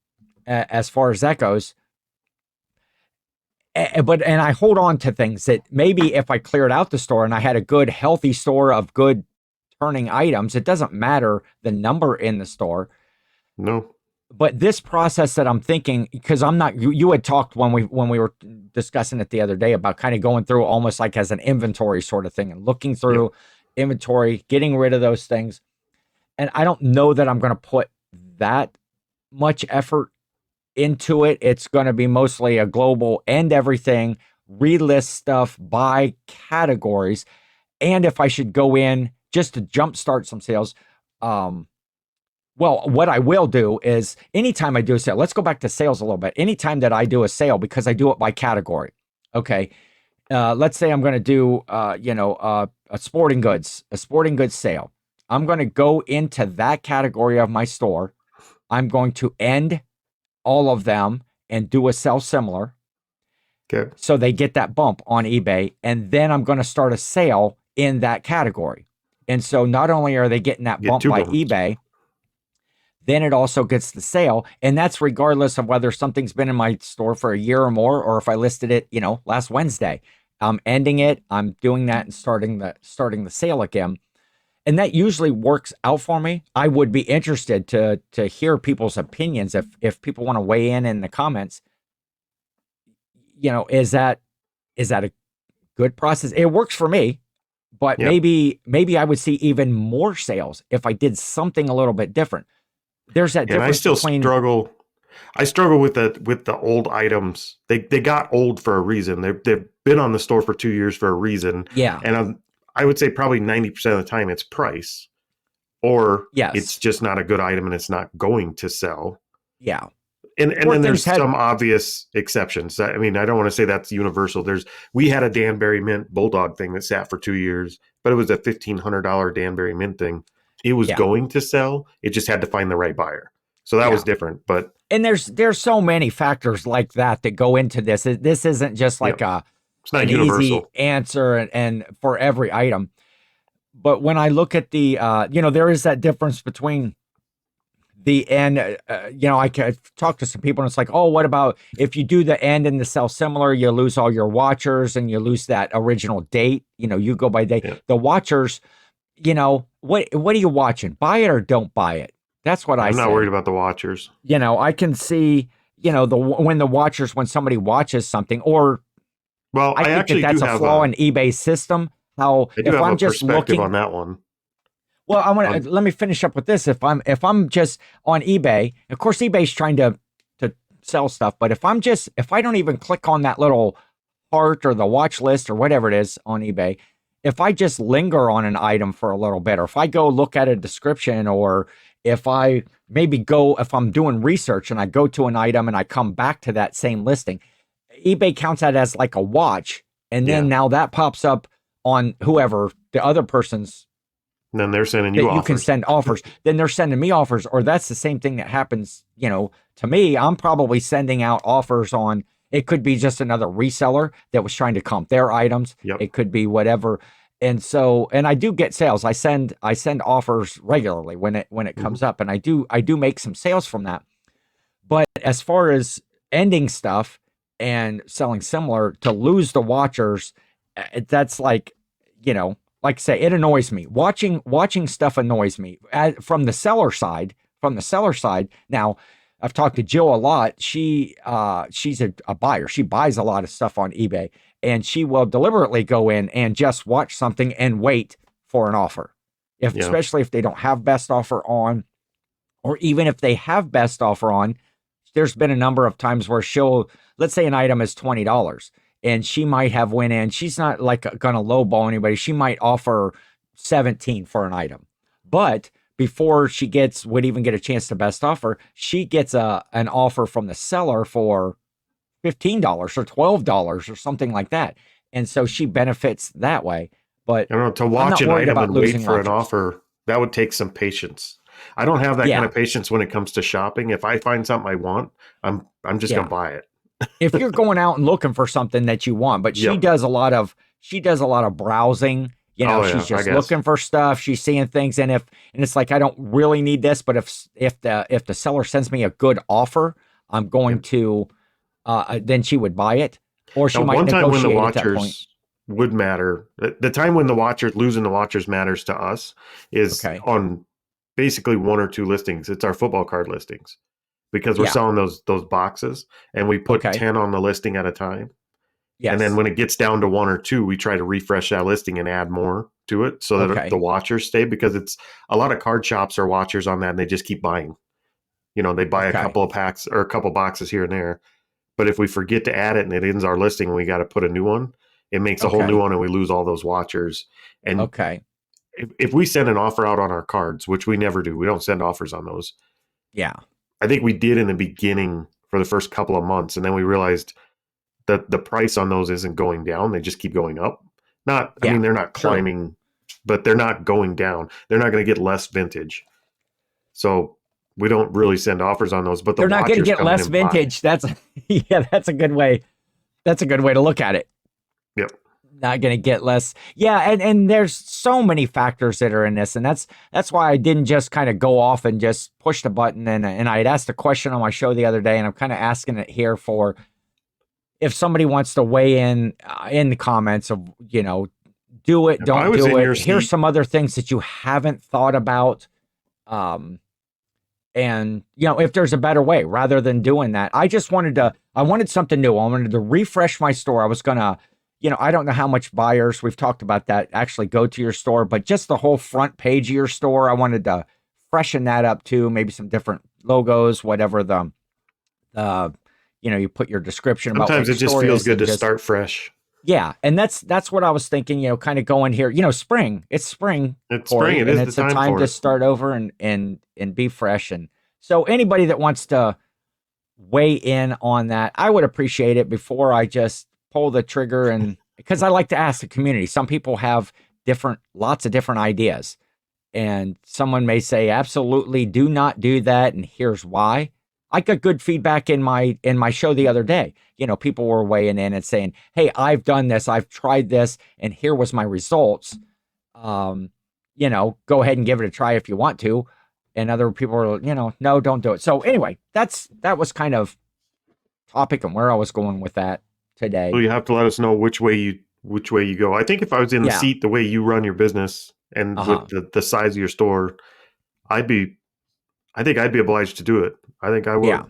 as far as that goes. And I hold on to things that maybe if I cleared out the store and I had a good, healthy store of good turning items, it doesn't matter the number in the store. No. But this process that I'm thinking, because I'm not, you had talked when we were discussing it the other day about kind of going through almost like as an inventory sort of thing and looking through inventory, getting rid of those things. And I don't know that I'm going to put that much effort into it. It's going to be mostly a global end everything, relist stuff by categories. And if I should go in just to jumpstart some sales, Well, what I will do is anytime I do a sale, let's go back to sales a little bit. Anytime that I do a sale, because I do it by category. Okay. Let's say I'm going to do, a sporting goods sale. I'm going to go into that category of my store. I'm going to end all of them and do a sell similar. Okay. So they get that bump on eBay. And then I'm going to start a sale in that category. And so not only are they getting that bump by eBay, then it also gets the sale. And that's regardless of whether something's been in my store for a year or more, or if I listed it, last Wednesday. I'm ending it. I'm doing that and starting the sale again. And that usually works out for me. I would be interested to hear people's opinions if people want to weigh in the comments. Is that a good process? It works for me, but maybe I would see even more sales if I did something a little bit different. There's that difference. And I still struggle. I struggle with the old items. They got old for a reason. They've been on the store for 2 years for a reason. Yeah. And I would say probably 90% of the time it's price, or it's just not a good item and it's not going to sell. Yeah. And then there's some obvious exceptions. I mean, I don't want to say that's universal. We had a Danbury Mint Bulldog thing that sat for 2 years, but it was a $1,500 Danbury Mint thing. It was going to sell. It just had to find the right buyer. So that was different. And there's so many factors like that go into this. This isn't just like it's not an universal easy answer and for every item. But when I look at the, there is that difference between the end. I could talk to some people and it's like, oh, what about if you do the end and the sell similar, you lose all your watchers and you lose that original date. You go by date. Yeah. The watchers, what are you watching? Buy it or don't buy it. That's what I'm not worried about the watchers. I can see, when somebody watches something, or I think that's a flaw in eBay's system. How if I'm just looking on that one. Well, let me finish up with this. If I'm just on eBay, of course eBay's trying to sell stuff, but if I don't even click on that little heart or the watch list or whatever it is on eBay, if I just linger on an item for a little bit, or if I go look at a description, or if I'm doing research and I go to an item and I come back to that same listing, eBay counts that as like a watch. And then now that pops up on whoever the other person's. And then they're sending you offers. You can send offers. Then they're sending me offers, or that's the same thing that happens, to me. I'm probably sending out offers on, it could be just another reseller that was trying to comp their items. Yep. It could be whatever. And so, and I do get sales. I send offers regularly when it comes up, and I do make some sales from that. But as far as ending stuff and selling similar, to lose the watchers, that's like, like I say, it annoys me. Watching stuff annoys me. From the seller side. Now, I've talked to Jill a lot. She's a buyer. She buys a lot of stuff on eBay, and she will deliberately go in and just watch something and wait for an offer. Especially if they don't have best offer on, or even if they have best offer on. There's been a number of times where let's say an item is $20 and she might have went in. She's not like going to lowball anybody. She might offer $17 for an item, but before she would even get a chance to best offer, she gets an offer from the seller for $15 or $12 or something like that. And so she benefits that way. But to watch an item and wait for an offer, that would take some patience. I don't have that kind of patience when it comes to shopping. If I find something I want, I'm just going to buy it. If you're going out and looking for something that you want, but she does a lot of browsing. She's just looking for stuff. She's seeing things, and it's like, I don't really need this, but if the seller sends me a good offer, I'm going to then she would buy it, or she might negotiate at that point. Would matter. The time when losing the watchers matters to us is on basically one or two listings. It's our football card listings, because we're selling those boxes, and we put 10 on the listing at a time. Yes. And then when it gets down to one or two, we try to refresh that listing and add more to it so that the watchers stay, because it's a lot of card shops are watchers on that, and they just keep buying. They buy a couple of packs or a couple boxes here and there. But if we forget to add it and it ends our listing and we got to put a new one, it makes a whole new one, and we lose all those watchers. And if we send an offer out on our cards, which we never do, we don't send offers on those. Yeah. I think we did in the beginning for the first couple of months, and then we realized that the price on those isn't going down. They just keep going up. I mean, they're not climbing, but they're not going down. They're not going to get less vintage. So we don't really send offers on those, but they're not going to get less vintage. That's a good way. That's a good way to look at it. Yep. Not going to get less. Yeah. And there's so many factors that are in this. And that's why I didn't just kind of go off and just push the button. And I had asked a question on my show the other day, and I'm kind of asking it here for if somebody wants to weigh in the comments of, do it, don't do it. Here's some other things that you haven't thought about. And if there's a better way rather than doing that. I wanted something new. I wanted to refresh my store. I was going to, I don't know how much buyers, we've talked about that, actually go to your store, but just the whole front page of your store, I wanted to freshen that up too. Maybe some different logos, whatever you put your description about. Sometimes it just feels good to start fresh. Yeah. And that's what I was thinking, kind of going here, spring, it's spring. It's spring. It is it's the time to start over and be fresh. And so anybody that wants to weigh in on that, I would appreciate it before I just pull the trigger. And because I like to ask the community, some people have lots of different ideas, and someone may say, absolutely do not do that, and here's why. I got good feedback in my show the other day. People were weighing in and saying, hey, I've done this, I've tried this, and here was my results. Go ahead and give it a try if you want to. And other people were, no, don't do it. So anyway, that was kind of topic and where I was going with that today. Well, you have to let us know which way you go. I think if I was in the seat the way you run your business and with the size of your store, I think I'd be obliged to do it. I think I would. Yeah.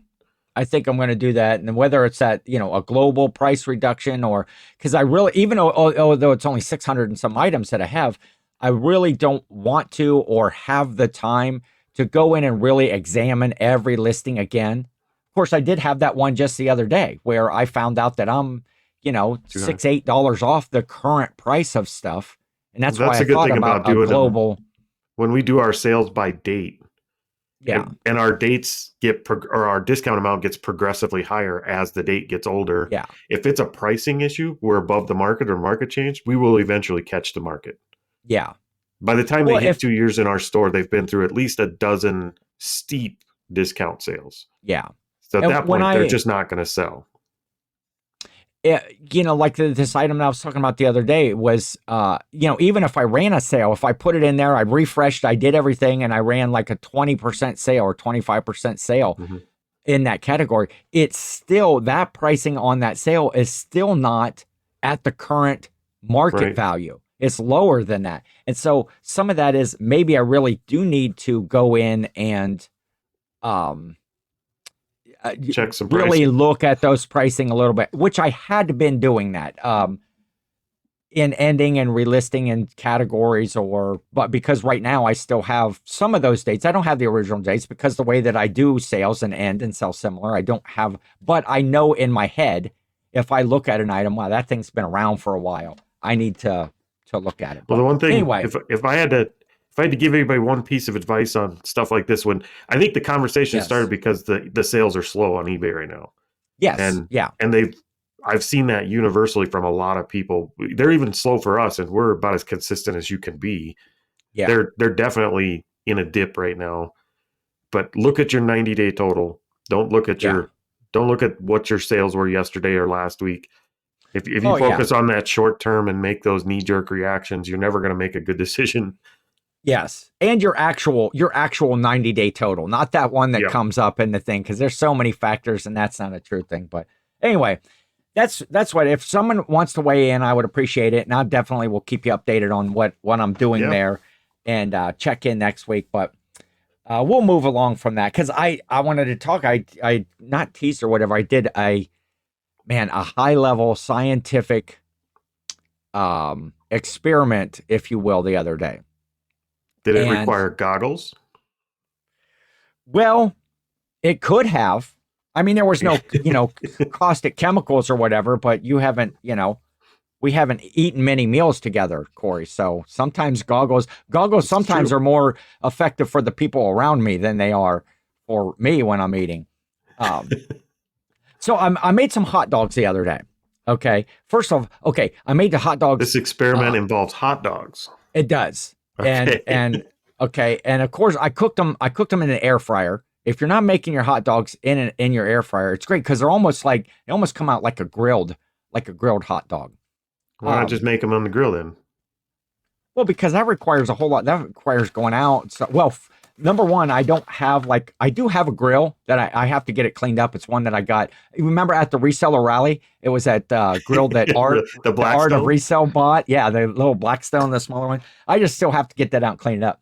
I think I'm going to do that. And whether it's at, a global price reduction, or because I really, even although it's only 600 and some items that I have, I really don't want to or have the time to go in and really examine every listing again. Of course, I did have that one just the other day where I found out that I'm, $6-8 off the current price of stuff. And that's why I thought about doing global. When we do our sales by date, yeah, and our dates or our discount amount gets progressively higher as the date gets older. Yeah. If it's a pricing issue, we're above the market or market change, we will eventually catch the market. Yeah. By the time they hit 2 years in our store, they've been through at least a dozen steep discount sales. Yeah. So at that point, they're just not going to sell. Like this item that I was talking about the other day was, even if I ran a sale, if I put it in there, I refreshed, I did everything, and I ran like a 20% sale or 25% sale in that category, it's still, that pricing on that sale is still not at the current market value. It's lower than that. And so some of that is maybe I really do need to go in and check some really pricing. Look at those pricing a little bit, which I had been doing that in ending and relisting in categories, but because right now I still have some of those dates. I don't have the original dates because the way that I do sales and end and sell similar, I don't have, but I know in my head, if I look at an item, wow, that thing's been around for a while, I need to look at it. Well, the one thing, anyway, if I had to give anybody one piece of advice on stuff like this, when I think the conversation started because the sales are slow on eBay right now. Yes. And I've seen that universally from a lot of people. They're even slow for us, and we're about as consistent as you can be. Yeah. They're definitely in a dip right now. But look at your 90-day total. Don't look at what your sales were yesterday or last week. If you focus on that short term and make those knee-jerk reactions, you're never going to make a good decision. Yes. And your actual 90-day total, not that one that comes up in the thing, because there's so many factors and that's not a true thing. But anyway, that's what, if someone wants to weigh in, I would appreciate it. And I definitely will keep you updated on what I'm doing there, and check in next week. But we'll move along from that, because I wanted to talk. I not teased or whatever. I did a high-level scientific experiment, if you will, the other day. Did it require goggles? Well, it could have. I mean, there was no, caustic chemicals or whatever, but you haven't, we we haven't eaten many meals together, Cory. So sometimes goggles sometimes are more effective for the people around me than they are for me when I'm eating. So I made some hot dogs the other day. Okay. First off, I made the hot dogs. This experiment involves hot dogs. It does. Okay. And of course I cooked them in an air fryer. If you're not making your hot dogs in your air fryer, it's great because they almost come out like a grilled hot dog. Why not just make them on the grill then? Well, because that requires a whole lot. That requires going out. So, number one, I do have a grill that I have to get it cleaned up. It's one that I got. You remember at the reseller rally? It was at grill that Art of Resell bought. Yeah, the little Blackstone, the smaller one. I just still have to get that out and clean it up.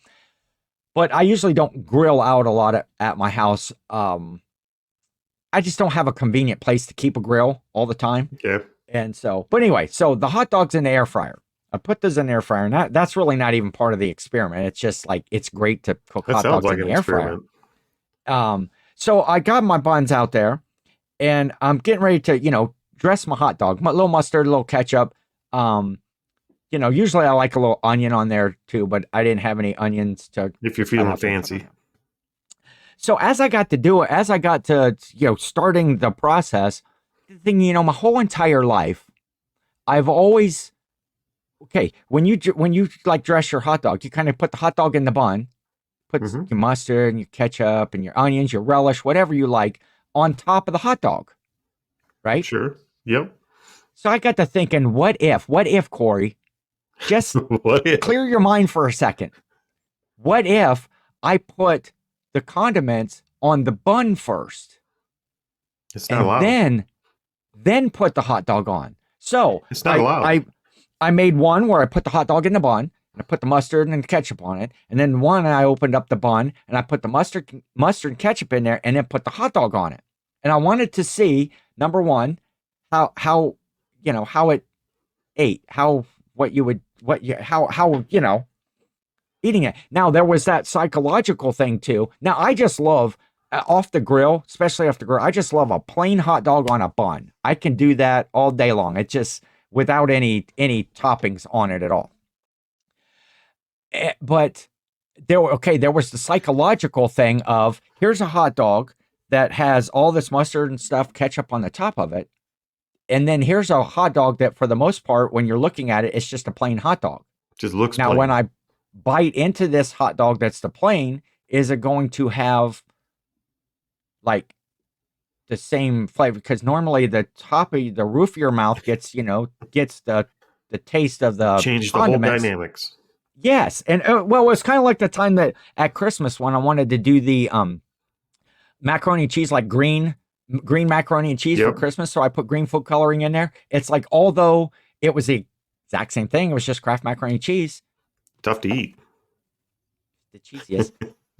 But I usually don't grill out a lot at my house. I just don't have a convenient place to keep a grill all the time. Yeah. And so, but anyway, so the hot dogs in the air fryer. I put those in the air fryer, and that's really not even part of the experiment. It's just like, it's great to cook hot dogs in the air fryer. So I got my buns out there, and I'm getting ready to, dress my hot dog. A little mustard, a little ketchup. Usually I like a little onion on there too, but I didn't have any onions to. If you're feeling fancy. So as I got to starting the process, the thing, my whole entire life, I've always. Okay, when you like dress your hot dog, you kind of put the hot dog in the bun, put your mustard and your ketchup and your onions, your relish, whatever you like, on top of the hot dog, right? Sure. Yep. So I got to thinking, what if, Cory, just clear your mind for a second. What if I put the condiments on the bun first? It's not allowed. Then put the hot dog on. So it's not allowed. I made one where I put the hot dog in the bun, and I put the mustard and ketchup on it. And then one, I opened up the bun, and I put the mustard and ketchup in there, and then put the hot dog on it. And I wanted to see, number one, how it ate, how eating it. Now, there was that psychological thing too. Now, I just love, off the grill, especially off the grill, I just love a plain hot dog on a bun. I can do that all day long. It just, without any toppings on it at all. But there was the psychological thing of, here's a hot dog that has all this mustard and stuff, ketchup on the top of it. And then here's a hot dog that, for the most part, when you're looking at it, it's just a plain hot dog. Just looks now, plain. When I bite into this hot dog that's the plain, is it going to have like the same flavor? Because normally the the roof of your mouth gets the taste of the change the condiments. whole dynamics. Yes. And it's kind of like the time that at Christmas when I wanted to do the macaroni and cheese, like green macaroni and cheese for Christmas. So I put green food coloring in there. It's like, although it was the exact same thing, it was just Kraft macaroni and cheese. Tough to eat. The cheesiest.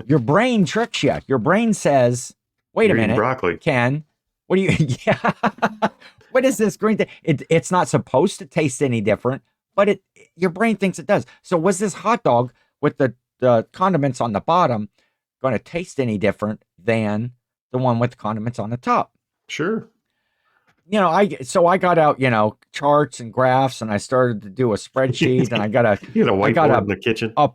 Your brain tricks you. Your brain says, wait a minute, broccoli. Ken, what do you, what is this green thing? It's not supposed to taste any different, but your brain thinks it does. So was this hot dog with the condiments on the bottom going to taste any different than the one with the condiments on the top? Sure. I got out, charts and graphs, and I started to do a spreadsheet, and I got a whiteboard in the kitchen, a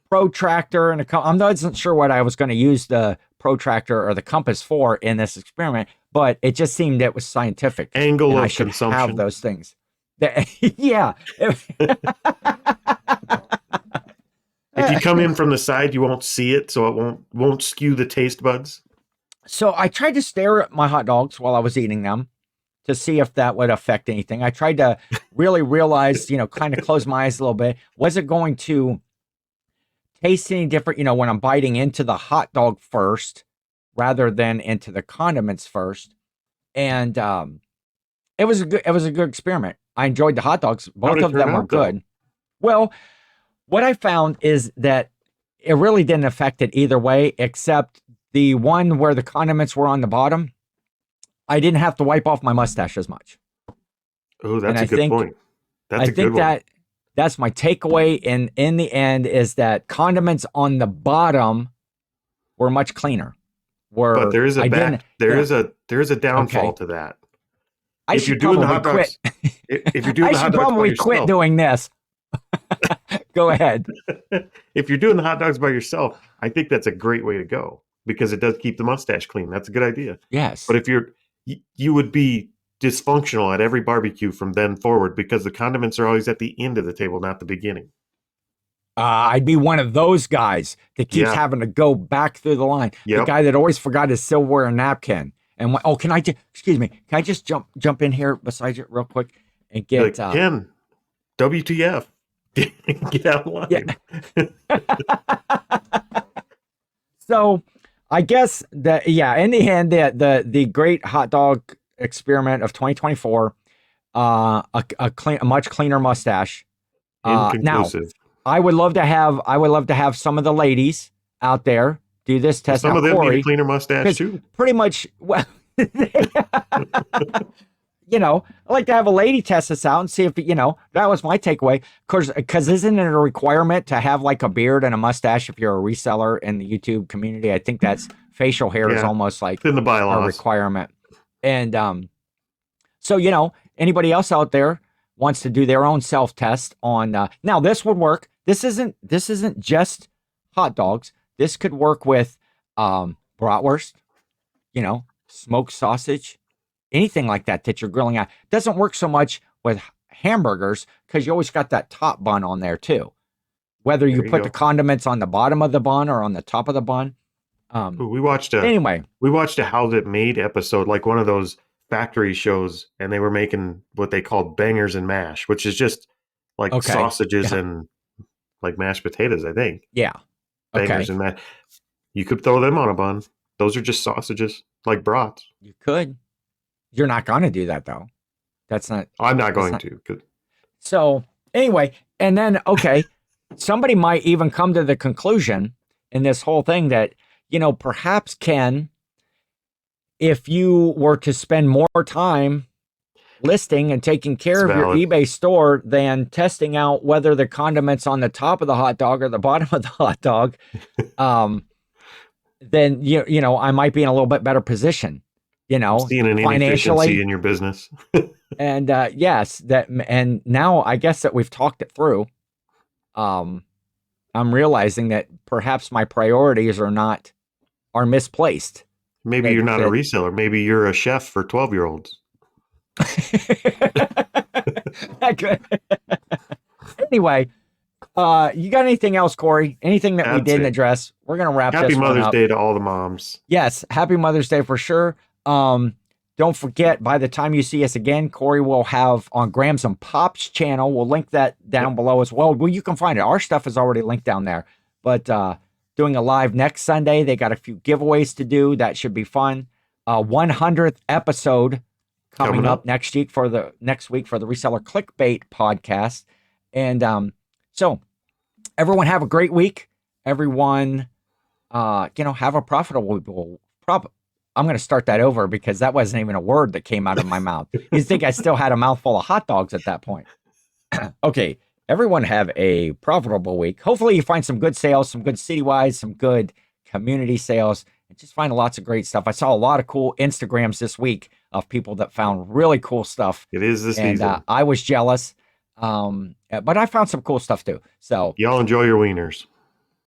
protractor, and I wasn't sure what I was going to use the protractor or the compass for in this experiment, but it just seemed it was scientific. Angle of I should consumption. have those things. Yeah. If you come in from the side, you won't see it, so it won't skew the taste buds. So I tried to stare at my hot dogs while I was eating them to see if that would affect anything. I tried to really realize, kind of close my eyes a little bit. Was it going to taste any different, when I'm biting into the hot dog first rather than into the condiments first? And it was a good experiment. I enjoyed the hot dogs. Both of them were good. Well, what I found is that it really didn't affect it either way, except the one where the condiments were on the bottom. I didn't have to wipe off my mustache as much. Oh, that's a good point. That's a good one. That's my takeaway in the end, is that condiments on the bottom were much cleaner. But there is a downfall to that. If you're doing the hot dogs, If you're doing I the hot should dogs by probably quit yourself, doing this. Go ahead. if you're doing the hot dogs by yourself, I think that's a great way to go because it does keep the mustache clean. That's a good idea. Yes. But if you would be dysfunctional at every barbecue from then forward because the condiments are always at the end of the table, not the beginning. I'd be one of those guys that keeps Yeah. having to go back through the line. The Yep. guy that always forgot his silverware and napkin. And can I just jump in here beside you real quick and get Ken, WTF? Get out of line. Yeah. So I guess that, in the end, the great hot dog experiment of 2024, a much cleaner mustache. Now, Inconclusive. I would love to have some of the ladies out there do this test. Some now, of them Cory, need a cleaner mustache too. pretty much, well, I like to have a lady test this out and see if, that was my takeaway. Because isn't it a requirement to have like a beard and a mustache if you're a reseller in the YouTube community? I think that's facial hair is almost like it's in the bylaws. a requirement. And so, anybody else out there wants to do their own self-test on, now this would work. This isn't just hot dogs. This could work with bratwurst, smoked sausage, anything like that you're grilling out. Doesn't work so much with hamburgers because you always got that top bun on there too. Whether you put the condiments on the bottom of the bun or on the top of the bun. We watched a How's It Made episode, like one of those factory shows, and they were making what they called bangers and mash, which is just like sausages and like mashed potatoes, I think. Yeah. Bangers and mash. You could throw them on a bun. Those are just sausages, like brats. You could. You're not going to do that though. I'm not going to. So anyway, and then, somebody might even come to the conclusion in this whole thing that, perhaps, Ken, if you were to spend more time listing and taking care of your eBay store than testing out whether the condiments on the top of the hot dog or the bottom of the hot dog, then, I might be in a little bit better position, seeing an financially inefficiency in your business. And and now I guess that we've talked it through. I'm realizing that perhaps my priorities are misplaced. Maybe you're not a reseller. Maybe you're a chef for 12-year-olds. Anyway, you got anything else, Cory? Anything that we didn't address? We're going to wrap this one up. Happy Mother's Day to all the moms. Yes, happy Mother's Day for sure. Don't forget, by the time you see us again, Cory will have on Grams and Pops channel. We'll link that down below as well. Well, you can find it. Our stuff is already linked down there. But doing a live next Sunday. They got a few giveaways to do. That should be fun. 100th episode coming up next week for the Reseller Clickbait Podcast. And so everyone have a great week. Everyone, have a profitable I'm going to start that over because that wasn't even a word that came out of my mouth. You'd think I still had a mouthful of hot dogs at that point. Okay. Everyone have a profitable week. Hopefully you find some good sales, some good citywide, some good community sales, and just find lots of great stuff. I saw a lot of cool Instagrams this week of people that found really cool stuff. It is this season. And I was jealous, but I found some cool stuff too. So y'all enjoy your wieners.